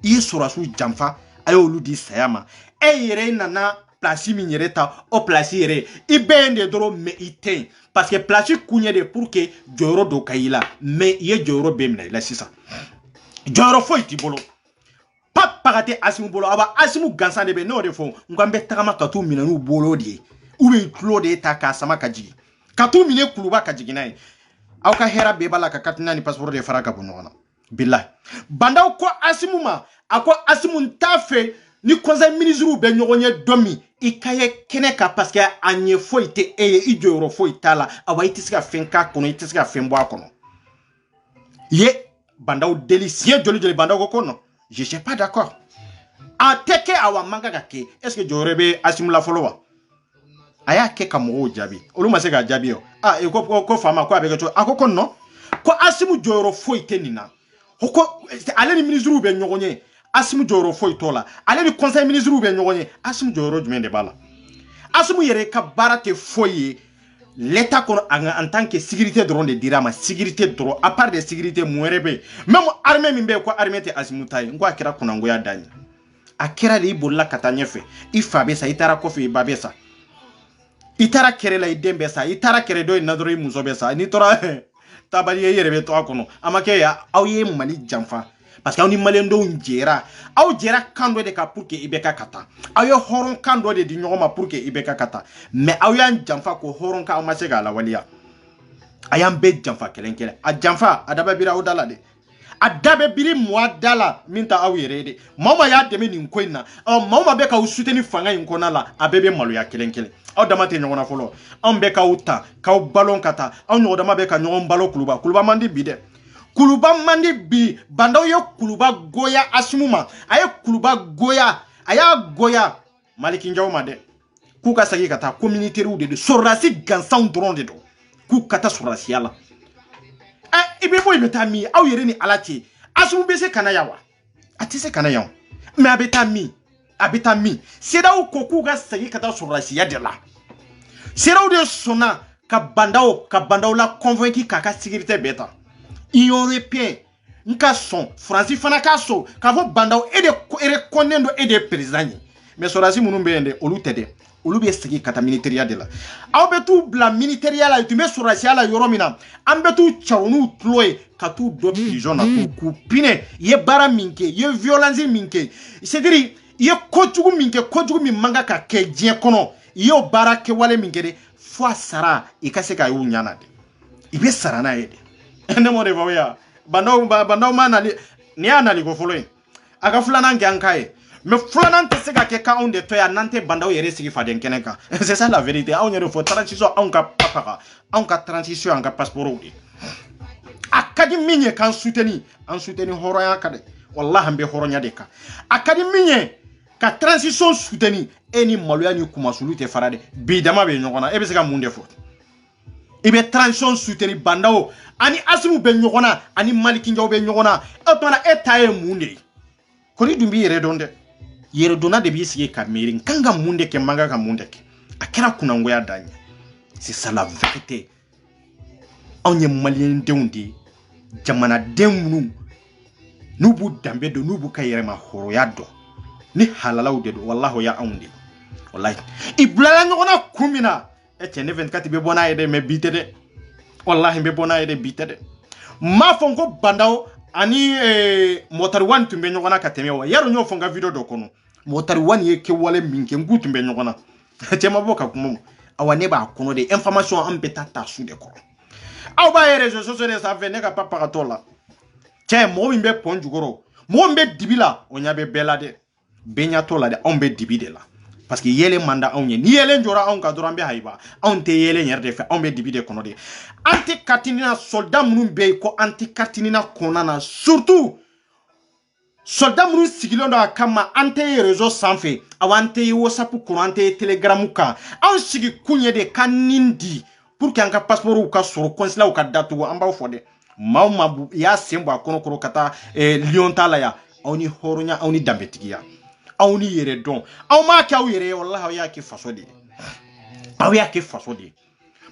Speaker 2: yi sura su jamfa ayo ludi sayama yere nana place mi nyereta o place yere ibende doro me ite parce que place kunye de pour que joro do kayila mais ye joro be mina la sisa joro fo iti bolo papagate asimu bolo aba asimu gansa de be no de fo ngambe takama katu mina nu bolo de ube klo de ta ka sama kaji katu mine kuluba kaji nai aw ka hera be bala ka katina ni passeport de faraka bunona billahi bandaw ko asimu ma ako asimu ntafe ni conseil ministre be nyogonye domi ikaye keneka parce que anye foite idoro foitala awa itisika fenka kono itisika fembo akono ye bandaw délicieux joli bandaw ko kono je suis pas d'accord ateke awa manga gake est-ce que jorebe asimu la folowa aya ke kamo jabi olu masega jabi yo ko fama ko abeke to akoko no ko asimu joro foite nina ko ale ni ministre be nyogonye asimu joro foitola ale ni conseil ministre be nyogonye asimu joro jumende bala asimu yere ka barate foye l'état kono en tant que sécurité drone de dirama sécurité drone à part de sécurité muerebe même armée mimbe ko armée te asimu tay ngo akira kuna ngo ya danya akira li bolla katanyefe ifabe sa itara kofi babesa itara kere la idembe sa itara kere do inadro muzobe sa ni tora tabali yere be to akono amake ya awye Mali jamfa parce que on malendo njera aw jera kando de ka pour que ibeka kata ayo horon kando de di nyoma pour que ibeka kata mais aw yan jamfa ko horon ka amasega la walia ayam be jamfa kelenkele a jamfa adaba bira odala de adabe biri muadala minta aw yere de mama ya deme ni nkoina mama be ka usuteni fanga inkona la abebe malu ya kelenkele aw damate nyona folo on be ka uta ka balon kata aw nyoda ma be ka nyon balo kuluba mandi bide kuluba mandi bi bandaw yo kuluba goya asimuma aye kuluba goya aya goya maliki njawma de ku ka sagi kata communauté ru de sorasi gansan drone de do ku kata sorasi yala ibe boy betami aw yere ni alati asimu be se kana yawa atise kana yaw me abetami sedaw ko ku ga sagi kata sorasi ya de la sedaw de sona ka bandaw la convaincu ka sécurité beta Européen nka son Francis fana ka so ka vo bandaw e reconnaître et de président mais sorasi munumbe ende olu tede olu be sigi kata militaire de la aw be tu bla militaire la tu me sorasi ala yoromina ambe tu chawnu ploy ka tu do prison na ku pine ye bara minke ye violence minke c'est-à-dire ye kojugu mi manga ka ke je kono yo bara ke wale minke de fois sara ikase ka yu nyana de ibe sara na yede ene mo de voya bandaw manali ni anali go foloy aga fulana ngankaye mais fulana te sega ke ka on de to ya nante bandaw yere sigi faden keneka c'est ça la vérité on yere fo transition on ka papa on ka transition on ka passeport odi akadi minye kan souteni horoya kade wallahi ambe horonya de ka akadi minye ka transition souteni eni maluya ni kuma sulute farade bi dama be nyogona ebe sega munde fo ibe transition souteni bandaw ani asimu be nyogona ani maliki njaw be nyogona etona etaye munde koni dumbi yere dona de bi siye kameri kanga munde ke manga ka munde ke akira kuna ngoya danya c'est ça la vérité on ye malien deundi jamana den minnu n'u b'u danbe don n'u b'u ka yɛrɛma hɔrɔnya dɔn ni halalaw de don wallahi ya anw de wallahi i bilala ɲɔgɔn na kun min na cɛ ne 24 bɛ bɔ n'a ye dɛ mais bi tɛ dɛ wallahi bɛ bɔ n'a ye dɛ bi tɛ dɛ m'a fɔ ko bandaw ani motari wani tun bɛ ɲɔgɔn na ka tɛmɛ wa yarɔ n y'o fɔ n ka video dɔ kɔnɔ motari wani ye kɛwale min kɛ n k'u tun bɛ ɲɔgɔn na cɛ ma bɔ ka kuma awa ne b'a kɔnɔ de information an bɛ taa su de kɔrɔ aw b'a ye réseaux sociaux de sanfɛ ne ka papagatɔ la cɛ mɔgɔ min bɛ pɔn jukɔrɔ mɔgɔ min bɛ dibi la o ɲɛ bɛ bɛɛ la dɛ bɛɛ ɲɛ t'o la dɛ anw bɛ dibi de la parce que yɛlɛ man da anw ye ni yɛlɛ jɔra anw kan dɔrɔn an bɛ hayiba anw tɛ yɛlɛ yɛrɛ de fɛ anw bɛ dibi de kɔnɔ de an tɛ katinina soldat minnu bɛ yen ko an tɛ katinina kɔnɔna na surtout soldat minnu sigilen don a kama an tɛ ye réseau sanfɛ awa an tɛ ye whatsapp kɔnɔ an tɛ ye telegram kan anw sigi kun ye de ka nin di pour que an ka passeportw ka sɔrɔ consulat ka datugu an b'aw fɔ dɛ maa o maa y'a sen bɔ a kɔnɔ ka taa Lion ta la yan aw ni hɔrɔnya aw ni danbetigiya aw ni yɛrɛ dɔn aw m'a kɛ aw yɛrɛ ye wallahi aw y'a kɛ faso de ye aw y'a kɛ faso de ye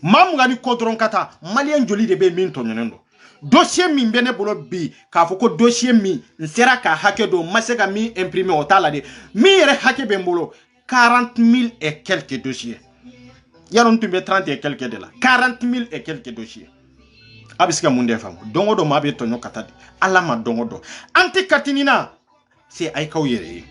Speaker 2: maa mun ka ni kɔ dɔrɔn ka taa maliyɛn joli de bɛ min tɔɲɔnen don dossier min bɛ ne bolo bi k'a fɔ ko dossier min n sera ka hakɛ don n ma se ka min imprimer o t'a la de min yɛrɛ hakɛ bɛ n bolo 40 000 et quelques dossiers yarɔ n tun bɛ 30 et quelques de la 40 000 et quelques dossiers a bɛ se ka mun de faamu don o don maa bɛ tɔɲɔ ka taa de ala ma don o don an tɛ katinina se a ye k'aw yɛrɛ ye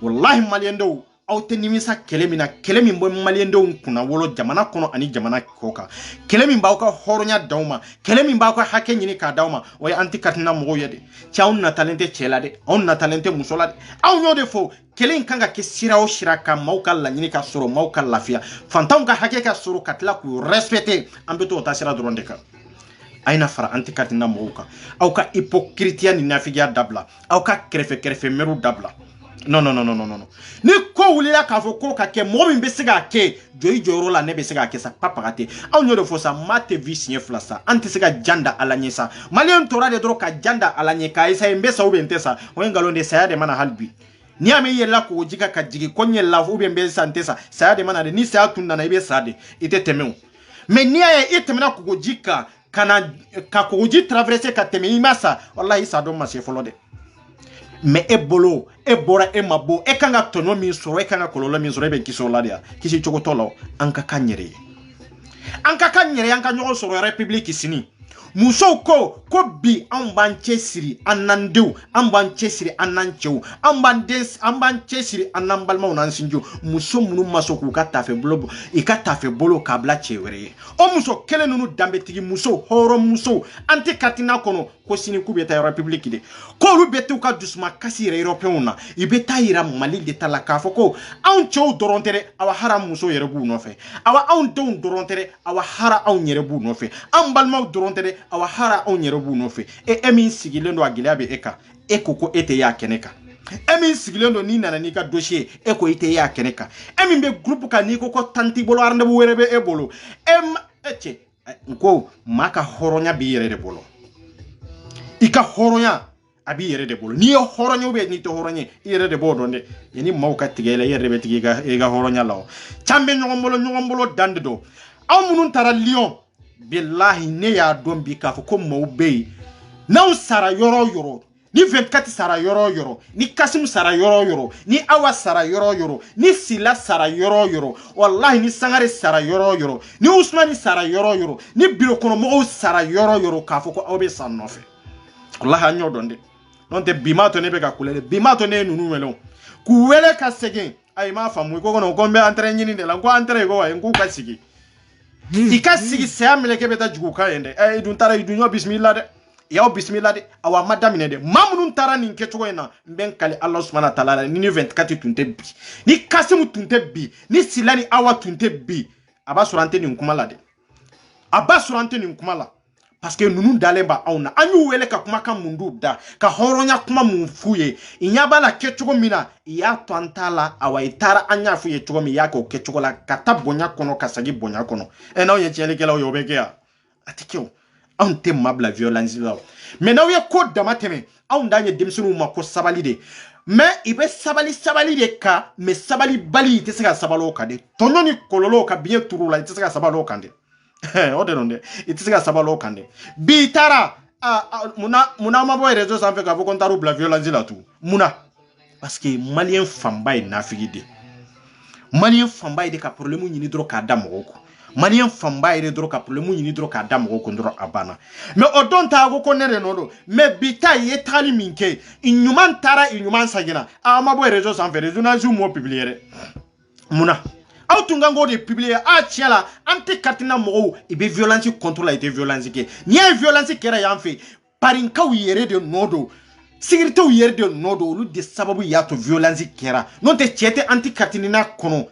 Speaker 2: wallahi maliyɛn dɔw aw tɛ nimisa kɛlɛ min na kɛlɛ min bɛ maliyɛn dɔw kunna wolo jamana kɔnɔ ani jamana kɔ kan kɛlɛ min b'aw ka hɔrɔnya d'aw ma kɛlɛ min b'aw ka hakɛ ɲini k'a d'aw ma o ye an tɛ katina mɔgɔw ye de cɛ anw natalen tɛ cɛ la dɛ anw natalen tɛ muso la dɛ anw y'o de fɔ kɛlɛ in kan ka kɛ sira o sira kan maaw ka laɲini ka sɔrɔ maaw ka lafiya fantanw ka hakɛ ka sɔrɔ ka tila k'u respecter an bɛ to o taa sira dɔrɔn de kan a ye na fara an tɛ katina mɔgɔw kan aw ka hypocrisia ni nafigiya dabila aw ka kɛrɛfɛ mɛruw dabila non ni ko wulila k'a fɔ ko ka kɛ mɔgɔ min bɛ se k'a kɛ jɔyi jɔyɔrɔ la ne bɛ se k'a kɛ sa papaga tɛ anw y'o de fɔ sa maa tɛ vi siɲɛ fila sa an tɛ se ka jan da ala ɲɛ sa maliyɛn tora de dɔrɔn ka jan da ala ɲɛ k'a essayer n bɛ sa ou bien n tɛ sa o ye nkalon de saya de mana hali bi n'i y'a mɛn i yɛlɛla k'o ji ka jigin ko n yɛlɛla ou bien n bɛ sa n tɛ sa saya de mana de ni saya tun nana i bɛ sa de i tɛ tɛmɛ o mais n'i y'a ye i tɛmɛna kogoji kan ka kogoji traverser ka tɛmɛ i ma sa wallahi i sa dɔn ma se fɔlɔ dɛ mais e bolo e bɔra e ma bɔ e kan ka tɔɲɔ min sɔrɔ e kan ka kɔlɔlɔ min sɔrɔ e bɛ kisi o la de ya kisi cogo tɔ la an ka kan yɛrɛ ye an ka kan yɛrɛ an ka ɲɔgɔn sɔrɔ république sini musow ko bi an b'an cɛsiri an n'an denw an b'an cɛsiri an n'an cɛw an b'an cɛsiri an n'an balimaw n'an sinjiw muso minnu ma sɔn k'u ka tafe bolo i ka tafe bolo k'a bila cɛ wɛrɛ ye o muso kelen ninnu danbetigi musow hɔrɔn musow an tɛ katina kɔnɔ ko sini k'u bɛ taa république de k'olu bɛ t'u ka dusuma kasi yɛrɛ européenw na i bɛ taa yira mali de ta la k'a fɔ ko anw cɛw dɔrɔn tɛ dɛ awa hara musow yɛrɛ b'u nɔfɛ awa anw denw dɔrɔn tɛ dɛ awa hara anw yɛrɛ b'u nɔfɛ an balimaw dɔrɔn tɛ dɛ awa hara anw yɛrɛ b'u nɔfɛ e min sigilen don a gɛlɛya bɛ e kan e ko e tɛ y'a kɛnɛ kan e min sigilen don n'i nana n'i ka dossier e ko i tɛ y'a kɛnɛ kan e min bɛ groupe kan n'i ko tan t'i bolo rendez-vous wɛrɛ bɛ e bolo cɛ n ko maa ka hɔrɔnya b'i yɛrɛ de bolo i ka hɔrɔnya a b'i yɛrɛ de bolo n'i ye hɔrɔnya ou bien n'i tɛ hɔrɔnya i yɛrɛ de b'o dɔn dɛ yanni maaw ka tigɛ i la i yɛrɛ de bɛ tigɛ i ka hɔrɔnya la o can bɛ ɲɔgɔn bolo dan de don aw minnu taara Lyon bilahi ne y'a dɔn bi k'a fɔ ko maaw bɛ yen n'aw sara yɔrɔ o yɔrɔ ni 24 sara yɔrɔ o yɔrɔ ni Kasimu sara yɔrɔ o yɔrɔ ni Awa sara yɔrɔ o yɔrɔ ni Sila sara yɔrɔ o yɔrɔ wallahi ni Sangare sara yɔrɔ o yɔrɔ ni Usmani sara yɔrɔ o yɔrɔ ni birokɔnɔmɔgɔw sara yɔrɔ o yɔrɔ k'a fɔ ko aw bɛ sa nɔfɛ wallahi an y'o dɔn dɛ n'o tɛ bi m'a to ne bɛ ka kule dɛ bi m'a to ne ye ninnu wele k'u wele ka segin ayi m'a faamu ko kɔnɔ ko n bɛ entrain ɲini de la n ko entrain ko ayi n k'u ka sigi i ka sigi saya meleke bɛ taa jugu kan yen dɛ i dun taara i dun y'o bisimila dɛ y'aw bisimila dɛ awa ma daminɛ dɛ maa minnu taara nin kɛcogo in na n bɛ n kali Ala subahana taala la ni 24 tun tɛ bi ni Kasimu tun tɛ bi ni Sila ni Awa tun tɛ bi a b'a sɔrɔ an tɛ nin kuma la dɛ a b'a sɔrɔ an tɛ nin kuma la parce que ninnu dalen b'a anw na an y'u wele ka kumakan mun d'u da ka hɔrɔnya kuma mun f'u ye i ɲɛ b'a la kɛcogo min na i y'a to an t'a la awa i taara an y'a f'u ye cogo min i y'a kɛ o kɛcogo la ka taa bonya kɔnɔ ka segin bonya kɔnɔ n'aw ye tiɲɛlikɛlaw ye o bɛ kɛ yan a tɛ kɛ o anw tɛ maa bila violence la mais n'aw ye ko dama tɛmɛ anw d'an ye denmisɛnninw ma ko sabali de mais i bɛ sabali de kan mais sabali bali i tɛ se ka sabali o kan de tɔɲɔ ni kɔlɔlɔw ka biɲɛ turu la i tɛ se ka sabali o kan de o de don dɛ i tɛ se ka sabali o kan dɛ bi taara muna ma boy réseau sanfɛ k'a fɔ ko n taar'u bila violence la tout muna parce que malien fanba ye nafigi de malien fanba ye de ka problème ɲini dɔrɔn k'a da mɔgɔw kun malien fanba ye de dɔrɔn ka problème ɲini dɔrɔn k'a da mɔgɔw kun dɔrɔn a banna mais o don ta ko ne de nɔ don mais bi ta ye tagali min kɛ i ɲuman taara i ɲuman sagina ma boy réseau sanfɛ de journaliste m'o publier dɛ muna aw tun kan k'o de publier tiɲɛ la an tɛ katina mɔgɔw i bɛ violence contre la i tɛ violence kɛ n'i ye violence kɛra yan fɛ parinkaw yɛrɛ de nɔ don sécurité yɛrɛ de nɔ don olu de sababu y'a to violence kɛra n'o tɛ cɛ tɛ an tɛ katinina kɔnɔ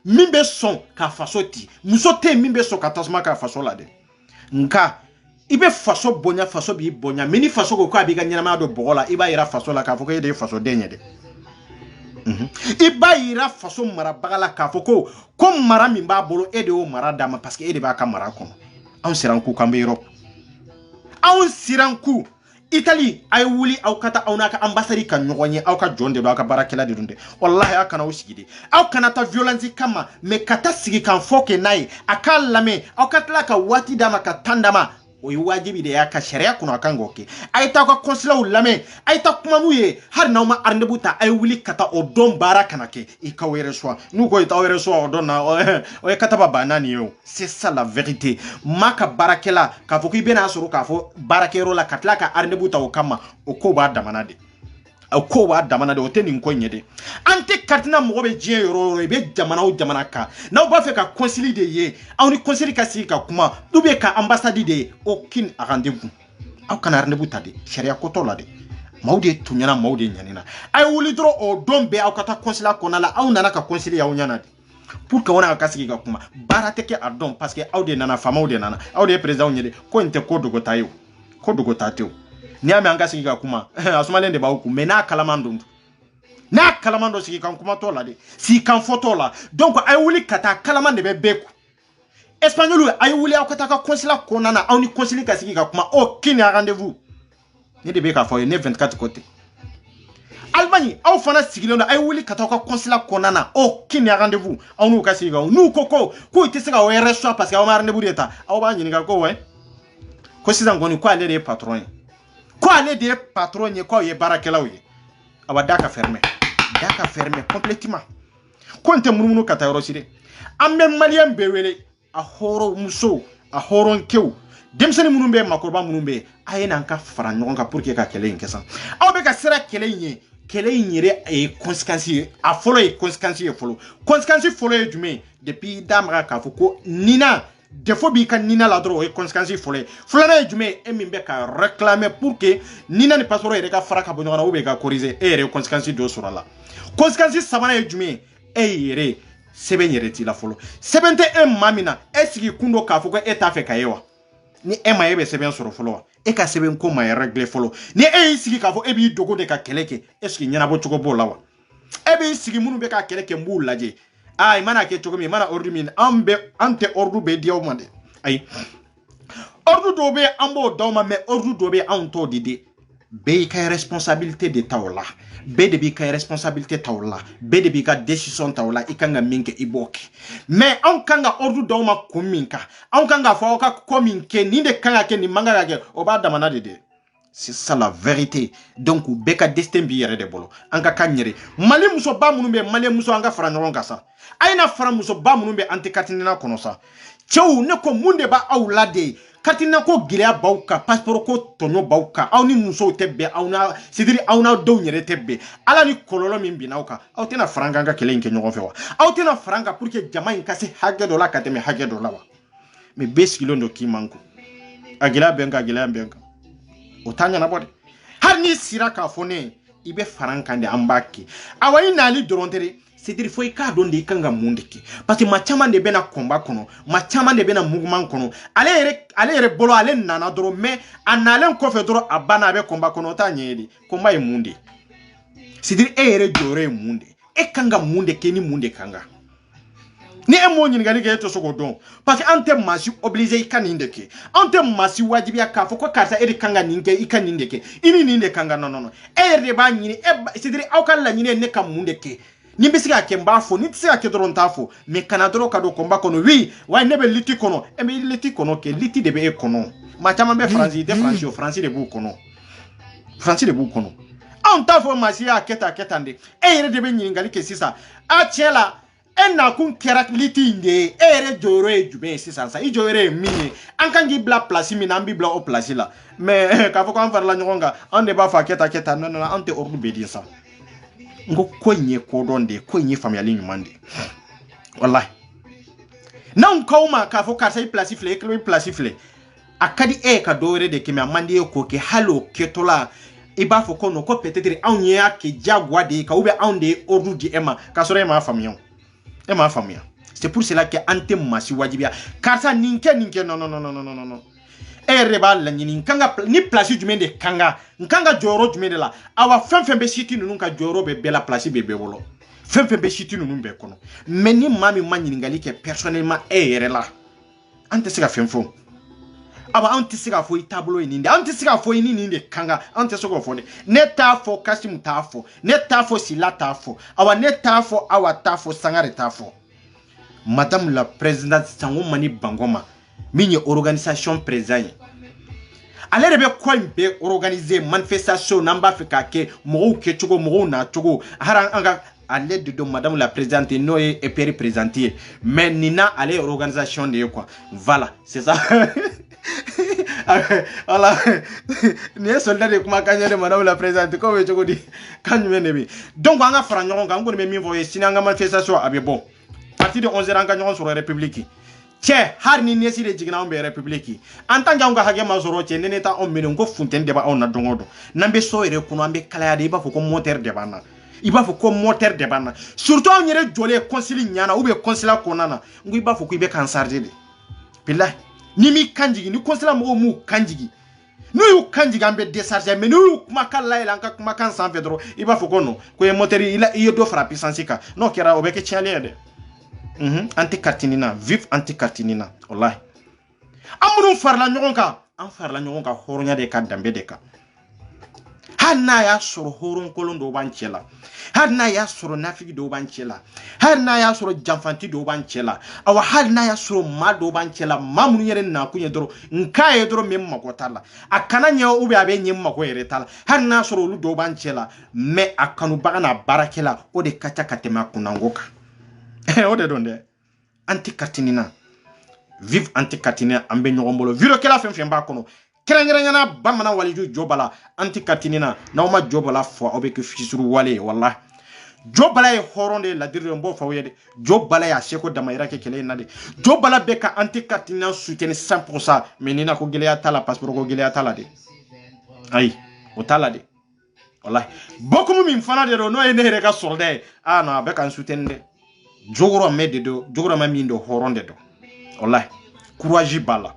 Speaker 2: min bɛ sɔn ka faso ti muso tɛ min bɛ sɔn ka tasuma ka faso la dɛ nka i bɛ faso bonya faso b'i bonya mais ni faso ko k'a b'i ka ɲɛnamaya don bɔgɔ la i b'a yira faso la k'a fɔ ko e de ye faso den ye dɛ i b'a yira faso marabaga la k'a fɔ ko mara min b'a bolo e de y'o mara d'a ma parce que e de b'a ka mara kɔnɔ anw siran ku k'an bɛ Europe anw siran ku Italie a ye wuli aw ka taa aw n'a ka ambassade ka ɲɔgɔn ye aw ka jɔn de don aw ka baarakɛla de don dɛ wallahi aw kana aw sigi de aw kana taa violence kama mais ka taa sigi kan fɔ kɛ n'a ye a k'a lamɛn aw ka tila ka waati d'a ma ka temps d'a ma o ye wajibi de y'a ka sariya kɔnɔ a kan k'o kɛ a ye taa aw ka consulat lamɛn a ye taa kuma n'u ye hali n'aw ma rendez-vous ta a ye wuli ka taa o don baara kana kɛ i k'aw yɛrɛ suwa n'u ko i t'aw yɛrɛ suwa o don na o ye kataba banna nin ye o c'est ça la vérité maa ka baarakɛla k'a fɔ k'i bɛna sɔrɔ k'a fɔ baarakɛyɔrɔ la ka tila ka rendez-vous ta o kama o ko b'a damana de o ko b'a damana de o tɛ nin ko ɲɛ de an tɛ katina mɔgɔ bɛ diɲɛ yɔrɔ o yɔrɔ i bɛ jamana o jamana kan n'aw b'a fɛ ka conseil de ye aw ni conseil ka sigi ka kuma ou bien ka ambassade de ye aucun rendez-vous aw kana rendez-vous ta de sariya ko t'o la de maaw de tun ɲɛna maaw de ɲanina a ye wuli dɔrɔn o don bɛɛ aw ka taa consulat kɔnɔna la aw nana ka conseil aw ɲɛna de pour que aw ka sigi ka kuma baara tɛ kɛ a dɔn parce que aw de nana faamaw de nana aw de ye président ɲɛ de ko nin tɛ ko dogota ye o ko dogota tɛ o n'i y'a mɛn an ka sigi ka kuma a sumalen de b'aw kun mais n'a kalaman don n'a kalaman don sigi kan kuma t'o la de sigi kan fɔ t'o la donc a ye wuli ka taa kalaman de bɛ bɛɛ kun espagnol a ye wuli aw ka taa ka consulat kɔnɔna na aw ni conseil ka sigi ka kuma aucun rendez-vous ne de bɛ k'a fɔ ye ne 24 ko tɛ Allemagne aw fana sigilen don a ye wuli ka taa ka consulat kɔnɔna na aucun rendez-vous aw n'u ka sigi ka n'u ko k'u tɛ se ka aw yɛrɛ sɔrɔ parce que aw ma rendez-vous de ta aw b'a ɲininka ko wɛ ko sisan kɔni ko ale de ye patron ye ko ale de ye patron ye k'aw ye baarakɛlaw ye awa da ka fermer complètement ko n tɛ munumunu ka taa yɔrɔ si dɛ an bɛ maliyɛn bɛɛ wele a hɔrɔn musow a hɔrɔn kɛw denmisɛnnin minnu bɛ yen makɔrɔba minnu bɛ yen a ye n'an ka fara ɲɔgɔn kan pour que ka kɛlɛ in kɛ san aw bɛ ka sira kɛlɛ in ye kɛlɛ in yɛrɛ ye conséquence ye a fɔlɔ ye conséquence ye fɔlɔ conséquence fɔlɔ ye jumɛn ye depuis da maga k'a fɔ ko nina défaut b'i ka nina la dɔrɔn o ye conséquence fɔlɔ ye filanan ye jumɛn ye e min bɛ ka réclamer pour que nina ni passeport yɛrɛ ka fara ka bɔ ɲɔgɔn na ou bien ka corriger e yɛrɛ ye conséquence dɔ sɔrɔ a la conséquence sabanan ye jumɛn ye e yɛrɛ sɛbɛn yɛrɛ t'i la fɔlɔ sɛbɛn tɛ e maa min na e sigi kun dɔ k'a fɔ ko e t'a fɛ ka ye wa ni e ma e bɛ sɛbɛn sɔrɔ fɔlɔ wa e ka sɛbɛn ko ma ye régler fɔlɔ ni e y'i sigi k'a fɔ e b'i dogo de ka kɛlɛ kɛ est ce que ɲɛnabɔ cogo b'o la wa e b'i sigi minnu bɛ ka kɛlɛ kɛ n b'u lajɛ i mana kɛ cogo min i mana ordre min an tɛ ordre bɛɛ di aw ma dɛ ayi ordre dɔw bɛ an b'o d'aw ma mais ordre dɔw bɛ anw t'o di de bɛɛ y'i ka responsabilité de ta o la bɛɛ de b'i ka responsabilité ta o la bɛɛ de b'i ka décision ta o la i kan ka min kɛ i b'o kɛ mais anw kan ka ordre d'aw ma kun min kan anw kan k'a fɔ aw ka ko min kɛ nin de kan ka kɛ nin man kan ka kɛ o b'a damana de dɛ c'est ça la vérité donc bɛɛ ka destin b'i yɛrɛ de bolo an ka kan yɛrɛ mali musoba minnu bɛ mali muso an ka fara ɲɔgɔn kan sa a ye na fara musoba minnu bɛ an tɛ katinina kɔnɔ sa cɛw ne ko mun de b'aw la de katina ko gɛlɛya b'aw kan passeport ko tɔɲɔ b'aw kan aw ni musow tɛ bɛn aw na c'est-à-dire aw n'a denw yɛrɛ tɛ bɛn ala ni kɔlɔlɔ min binna aw kan aw tɛna fara an kan ka kɛlɛ in kɛ ɲɔgɔn fɛ wa aw tɛna fara an kan pour que jama in ka se hakɛ dɔ la ka tɛmɛ hakɛ dɔ la wa mais bɛɛ sigilen don k'i man kun a gɛlɛya bɛ n kan a gɛlɛya bɛ n kan o t'a ɲɛnabɔ dɛ hali n'i sira k'a fɔ ne i bɛ fara an kan de an b'a kɛ awa i nali dɔrɔn tɛ dɛ c'est-à-dire fo i k'a dɔn de i kan ka mun de kɛ parce que maa caman de bɛna kɔnba kɔnɔ maa caman de bɛna muguman kɔnɔ ale yɛrɛ bolo ale nana dɔrɔn mais a nalen kɔfɛ dɔrɔn a banna a bɛ kɔnba kɔnɔ o t'a ɲɛ ye de kɔnba ye mun de c'est-à-dire e yɛrɛ jɔyɔrɔ ye mun de e kan ka mun de kɛ ni mun de kan ka ni e m'o ɲininkali kɛ e tɛ se k'o dɔn parce que an tɛ maa si obligé i ka nin de kɛ an tɛ maa si wajibiya k'a fɔ ko karisa e de kan ka nin kɛ i ka nin de kɛ i ni nin de kan ka non e yɛrɛ de b'a ɲini c'est-à-dire aw ka laɲini ye ne ka mun de kɛ ni bɛ se ka kɛ n b'a fɔ ni tɛ se ka kɛ dɔrɔn n t'a fɔ mais kana dɔrɔn ka don combat kɔnɔ oui wa ne bɛ liti kɔnɔ e bɛ liti kɔnɔ kɛ liti de bɛ e kɔnɔ ma caman bɛ faransi tɛ faransi o faransi de b'u kɔnɔ faransi de b'u kɔnɔ anw t'a fɔ maa si y'a kɛ tan de e yɛrɛ de bɛ ɲininkali kɛ sisan a tiɲɛ la e nakun kɛra liti in de ye e yɛrɛ jɔyɔrɔ ye jumɛn ye sisan sa i jɔyɔrɔ ye min ye an kan k'i bila place min na an b'i bila o place la mais k'a fɔ k'an farala ɲɔgɔn kan an de b'a fɔ a kɛ tan non an tɛ ordre bɛ di sa n ko in ye kodɔn de ye ko in ye faamuyali ɲuman de ye wallahi n'anw k'aw ma k'a fɔ karisa i place filɛ i kilo i place filɛ a ka di e ka dɔ wɛrɛ de kɛ mais a man di e k'o kɛ hali o kɛtɔla i b'a fɔ ko non ko peut-être anw y'a kɛ diyagoya de ye ka ou bien anw de ye ordre di e ma k'a sɔrɔ e m'a faamuya e m'a faamuya c'est pour cela que an tɛ maa si wajibiya karisa nin kɛ non e yɛrɛ de b'a laɲini ni place jumɛn de kan ka jɔyɔrɔ jumɛn de la awa fɛn bɛ siti ninnu ka jɔyɔrɔ bɛ bɛɛ la place bɛ bɛɛ bolo fɛn bɛ siti ninnu bɛɛ kɔnɔ mais ni maa min ma ɲininkali kɛ personnellement e yɛrɛ la an tɛ se ka fɛn fɔ awa an tɛ se ka fɔ i taabolo ye nin de an tɛ se ka fɔ i ni nin de kan ka an tɛ se k'o fɔ de ne t'a fɔ Kasimu t'a fɔ ne t'a fɔ Sila t'a fɔ awa ne t'a fɔ Awa t'a fɔ Sangare t'a fɔ madame la présidente Sango Mani Bangoma min ye organisation président ye ale de bɛ ko in bɛɛ organiser manifestation n'an b'a fɛ k'a kɛ mɔgɔw kɛcogo mɔgɔw nacogo hali an ka ale de don madame la présidente n'o ye EPR présidente ye mais nin na ale ye organisation de ye quoi voilà c'est ça voilà ni ye soldat de kuma kan de madame la présidente ko bɛ cogo di kan jumɛn de bɛ donc an ka fara ɲɔgɔn kan n kɔni bɛ min fɔ ye sini an ka manifestation a bɛ bɔ partir de 11h an ka ɲɔgɔn sɔrɔ république cɛ hari ni ɲɛsi de jiginna anw bɛ république en tant que anw ka hakɛ ma sɔrɔ cɛ ne taa anw minɛ ko funtɛni de b'anw na don o don n'an bɛ so yɛrɛ kɔnɔ an bɛ kalaya de i b'a fɔ ko moteur de b'an na i b'a fɔ ko moteur de b'an na surtout anw yɛrɛ jɔlen concile ɲana ou bien concile kɔnɔna na n ko i b'a fɔ ko i bɛ k'an charger de bilahi ni m'i kan jigin ni concile mɔgɔw m'u kan jigin n'u y'u kan jigin an bɛ décharger mais n'u y'u kumakan layɛlɛ an ka kumakan sanfɛ dɔrɔn i b'a fɔ ko non ko ye moteur i ye dɔ fara puissance kan n'o kɛra o bɛ kɛ tiɲɛli ye dɛ anti-Katinina, vive anti-Katinina, wallahi. Amunu farla ɲɔgɔn kan, an farla ɲɔgɔn kan hɔrɔnya de ka danbe de kan. Hali n'a y'a sɔrɔ hɔrɔn kolon dɔw b'an cɛ la, hali n'a y'a sɔrɔ nafigi dɔw b'an cɛ la, hali n'a y'a sɔrɔ janfanti dɔw b'an cɛ la, awa hali n'a y'a sɔrɔ maa dɔw b'an cɛ la, maa minnu yɛrɛ nakun ye dɔrɔn nka ye dɔrɔn min mago t'a la, a kana ɲɛ ou bien a bɛ ɲɛ mago yɛrɛ t'a la, hali n'a sɔrɔ olu dɔw b'an cɛ la, mais a kanubaga n'a baarakɛla o de ka ca ka tɛmɛ a kunnango kan. O de don dɛ anti-Katinina vive anti-Katinina an bɛ ɲɔgɔn bolo video kɛla fɛn b'a kɔnɔ kɛrɛnkɛrɛnyana bamanan waliju jɔ bala anti-Katinina n'aw ma jɔ bala fɔ aw bɛ kɛ fisuru wale ye wallahi jɔ bala ye hɔrɔn de ladiri de n b'o fɔ aw ye dɛ jɔ bala y'a seko damayira kɛ kɛlɛ in na de jɔ bala bɛ ka anti-Katinina soutenir 100% mais ni na ko gɛlɛya t'a la passeport ko gɛlɛya t'a la de ayi o t'a la de wallahi bokumu min fana de don n'o ye ne yɛrɛ ka sɔrɔda ye non a bɛ ka n soutenir dɛ jogoro me de do jogoro ma min do horon de do wallahi courage bala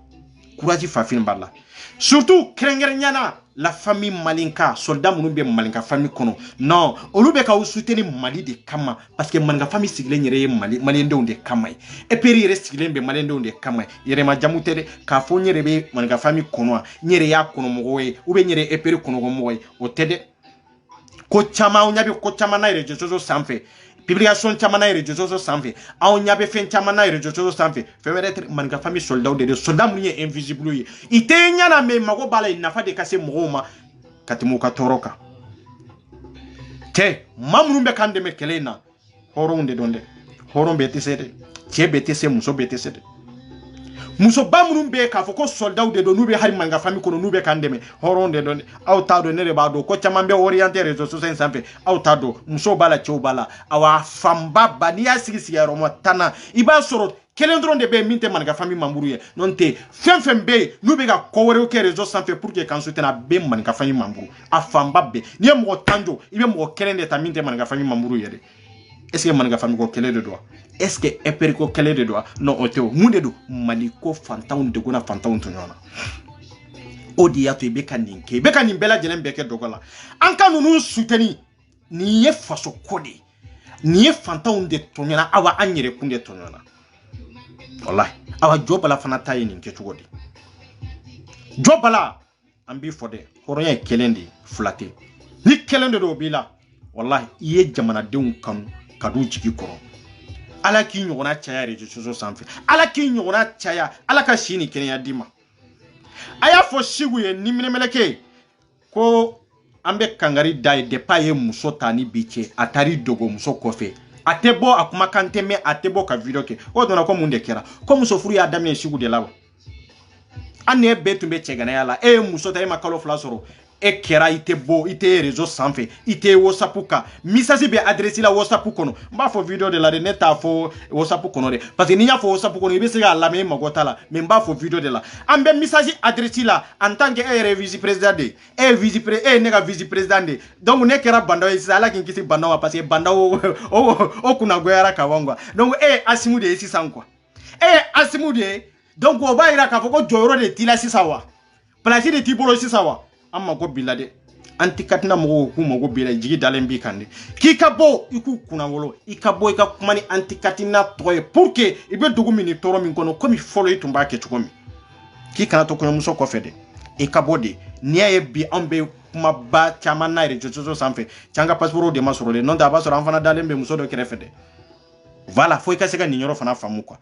Speaker 2: courage fafin bala surtout krengernyana la famille malinka soldat munu be malinka famille kono non olu be ka soutenir Mali de kama parce que malinka famille sigilen yere Mali malien de kama et puis yere sigilen be malien de kama yere ma jamute de ka fo yere be malinka famille kono yere ya kono mogo ye ou be yere e peri kono mogo ye o tede ko chama o nyabi ko chama na rejo so sanfé publication chama na rejo so sanfé aw nyabe fen chama na rejo so sanfé fewerete malinka famille soldat de soldat mu ye invisible ye ite nyana me mago bala inafa de kase mogoma katimu ka toroka te mamru be kande me kelena horon de donde horon be tesede che be tese muso be tesede muso bamru be ka foko soldat de do nube hari malinka famille kono nube kande me horon de donde aw ta do nere ba do ko chama be orienter rejo so sanfé aw ta do muso bala che bala awa famba baniya sigi romo tana iba soro kelendron de be minte malinka famille mamburu ye non te fen be nube ga kowere ke rejo sanfé pour que kan soutena be malinka famille mamburu a famba be ni mo tanjo ibe mo kelende ta minte malinka famille mamburu ye de est-ce que malinka famille ko kele de doit est-ce que eperiko kele de doit non oteo munde do maliko fantaun de gona fantaun to nyona odi ya to ibe kaninke be kanin bela jelen beke dogola an kanunu souteni ni ye faso kode ni ye fantaun de to nyona awa anyere kunde to nyona wallahi awa jobala fana tayi nin ke tugodi jobala ambi fode horonya kelendi flate ni kelende do bila wallahi iye jamana deun kanu kadu jigi koro ala ki nyogona chaya rejo soso sanfe ala ki nyogona chaya ala ka shini kenya dima aya fo sigu ye ni minemeleke ko ambe kangari dai de paye muso tani biche atari dogo muso kofe atebo akuma kanteme atebo ka video ke o dona ko munde kera ko muso furu ya damne sigu de lawo ane betumbe chegana yala muso ta makalo flasoro e kera itebo ite réseau sanfé ite WhatsApp message be adresse la WhatsApp kono mba fo video de la de neta fo WhatsApp kono de parce que ni ya fo WhatsApp kono ibe se ga la me magota la me mba fo video de la ambe message adresse la en tant que vice président de nega vice président de donc ne kera banda e sala kin kisi banda parce que banda o kuna goyara kawangwa donc asimu de esi sankwa asimu de donc o ba ira ka fo ko joyro de tila sisawa place de tibolo sisawa amma go bilade antikatina mo ku mo go bilade jigi dalen bi kande ki ka bo iku kuna wolo ikabo ika kumani antikatina toye pour que ibe dugu mini toro min kono komi folo itumba ke tukomi ki kana to kono muso ko fede ikabo de niaye bi ambe kuma ba chama na re jojo sanfe changa passeport de masoro le non da ba so ranfana dalen be muso do kere fede voilà foi ka sega ninyoro fana famu kwa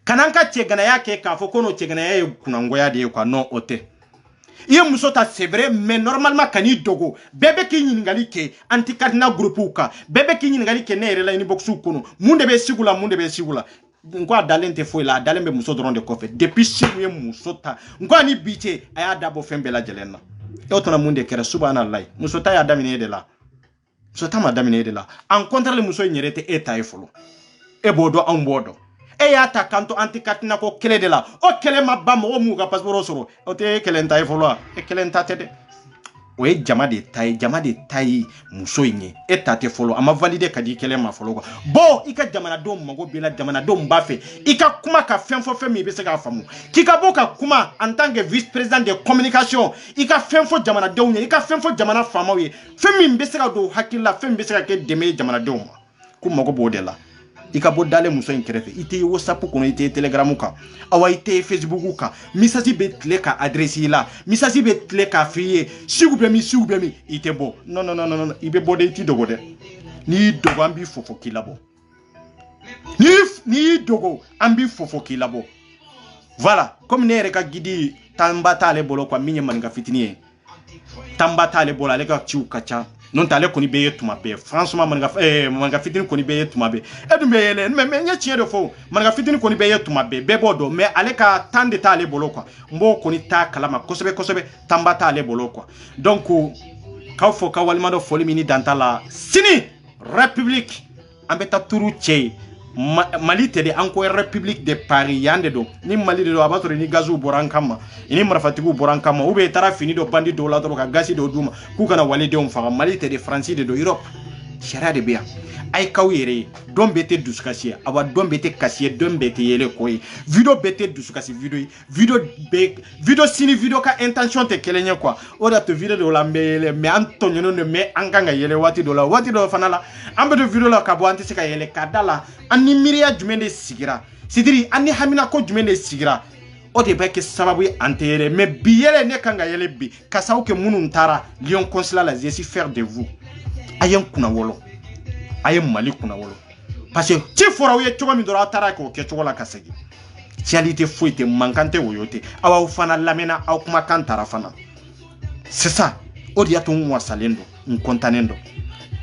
Speaker 2: kananka chegana yake ka fo kono chegana yaye kuna ngoya de kwa no ote iye muso ta c'est vrai mais normalement kani dogo bebe ki nyingali ke antikadina groupe ka bebe ki nyingali ke ne rela ni boxu kono munde be sigula ngwa dalente foi la dalembe muso doron de kofe depuis sigu ye muso ta ngwa ni biche aya dabo fembe la jelena e to na munde kera subhanallah muso ta ya damine de la muso ta ma damine de la en contre le muso nyerete eta e folo e bodo an bodo e ya ta kanto antikatina ko kele de la o kele mabba mo mu ga passeport soro o te kele nta e folo e kele nta tede o e jama de tai muso yin e ta te folo ama valide kadi kele ma folo ko bo ika jamana do mago bela jamana do mbafe ika kuma ka fenfo femi be se ga famu kika bo ka kuma en tant que vice président de communication ika fenfo jamana do nya ika fenfo jamana fama we femi be se ga do hakilla femi be se ga ke deme jamana do ma ku mago bo de la ika bo dale muso inkerefe ite WhatsApp kono ite Telegram ka awa ite Facebook ka message be tle ka adresse la message be tle ka fiye s'il vous plaît ite bo non ibe bo de iti dogo de ni dogo ambi fofo kilabo ni dogo ambi fofo kilabo voilà comme ne reka gidi tambata le bolo kwa minye manga fitini tambata le bolo ale ka ciu kacha non tale koni beye tuma be franchement manga fitini koni beye tuma be edum beyele mais nya chie de fo manga fitini koni beye tuma be bodo mais ale ka tande tale bolo quoi mbo koni ta kalama kosobe tamba tale bolo quoi donc ka fo ka walima do foli mini dantala sini république ambeta turu che Mali tede anko République de Paris yande do ni Mali de do abatore ni gazu borankama ini marafatigu borankama ube tara fini do bandi do la do ka gasi do duma ku kana walide on fa Mali tede France de do Europe sharia de bia ay kawire don bete duskasi aba don bete kasiye don bete yele koy video bete duskasi video sini video ka intention te kelenye quoi oda to video do la mbele me Antonio no me anganga yele wati do fanala ambe do video la ka bo anti sika yele kadala ani miria jumende sigira sidiri ani hamina ko jumende sigira o de beke sababu antere me biyele ne kanga yele bi kasaw ke munun tara Lyon consulat la je suis fier de vous ayem kuna wolo ayem Mali kuna wolo parce que ti fora wo ye chogo mi dora tara ko ke chogo la kasegi cialité foite mankante woyote awa fana lamena aw kuma kan tara fana c'est ça o de yato mo salendo nkontanendo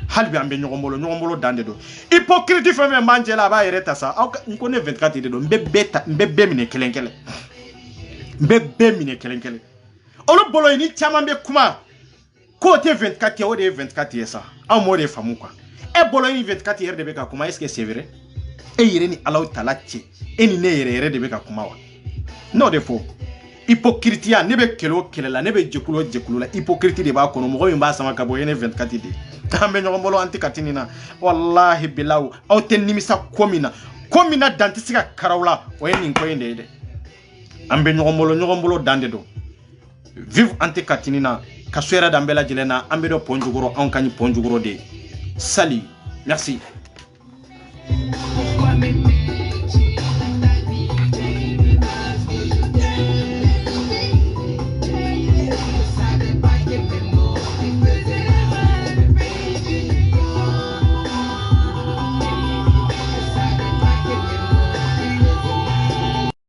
Speaker 2: halbi ambe nyogombolo dande do hypocrite femme manjela ba yereta sa nko ne 24 de do mbebe mine kelenkele olo bolo ni chama mbe kuma côté 24 o de 24 ça aw mo de famu quoi e bolo ni 24 heures de beka kuma est-ce que c'est vrai e yere ni Allah taala che e ni ne yere de beka kuma wa no de fo hypocrite ya nebe kelela nebe jekulo la hypocrite de ba kono mo mi ba sama ka bo yene 24 de tambe nyogombolo antikatini na wallahi bilaw aw ten nimisa komina dantisika karawla o yeni ko yende de ambe nyogombolo dande do vive antikatini na kaswera dambela jelena ambe do ponjugoro on kany ponjugoro de salut merci.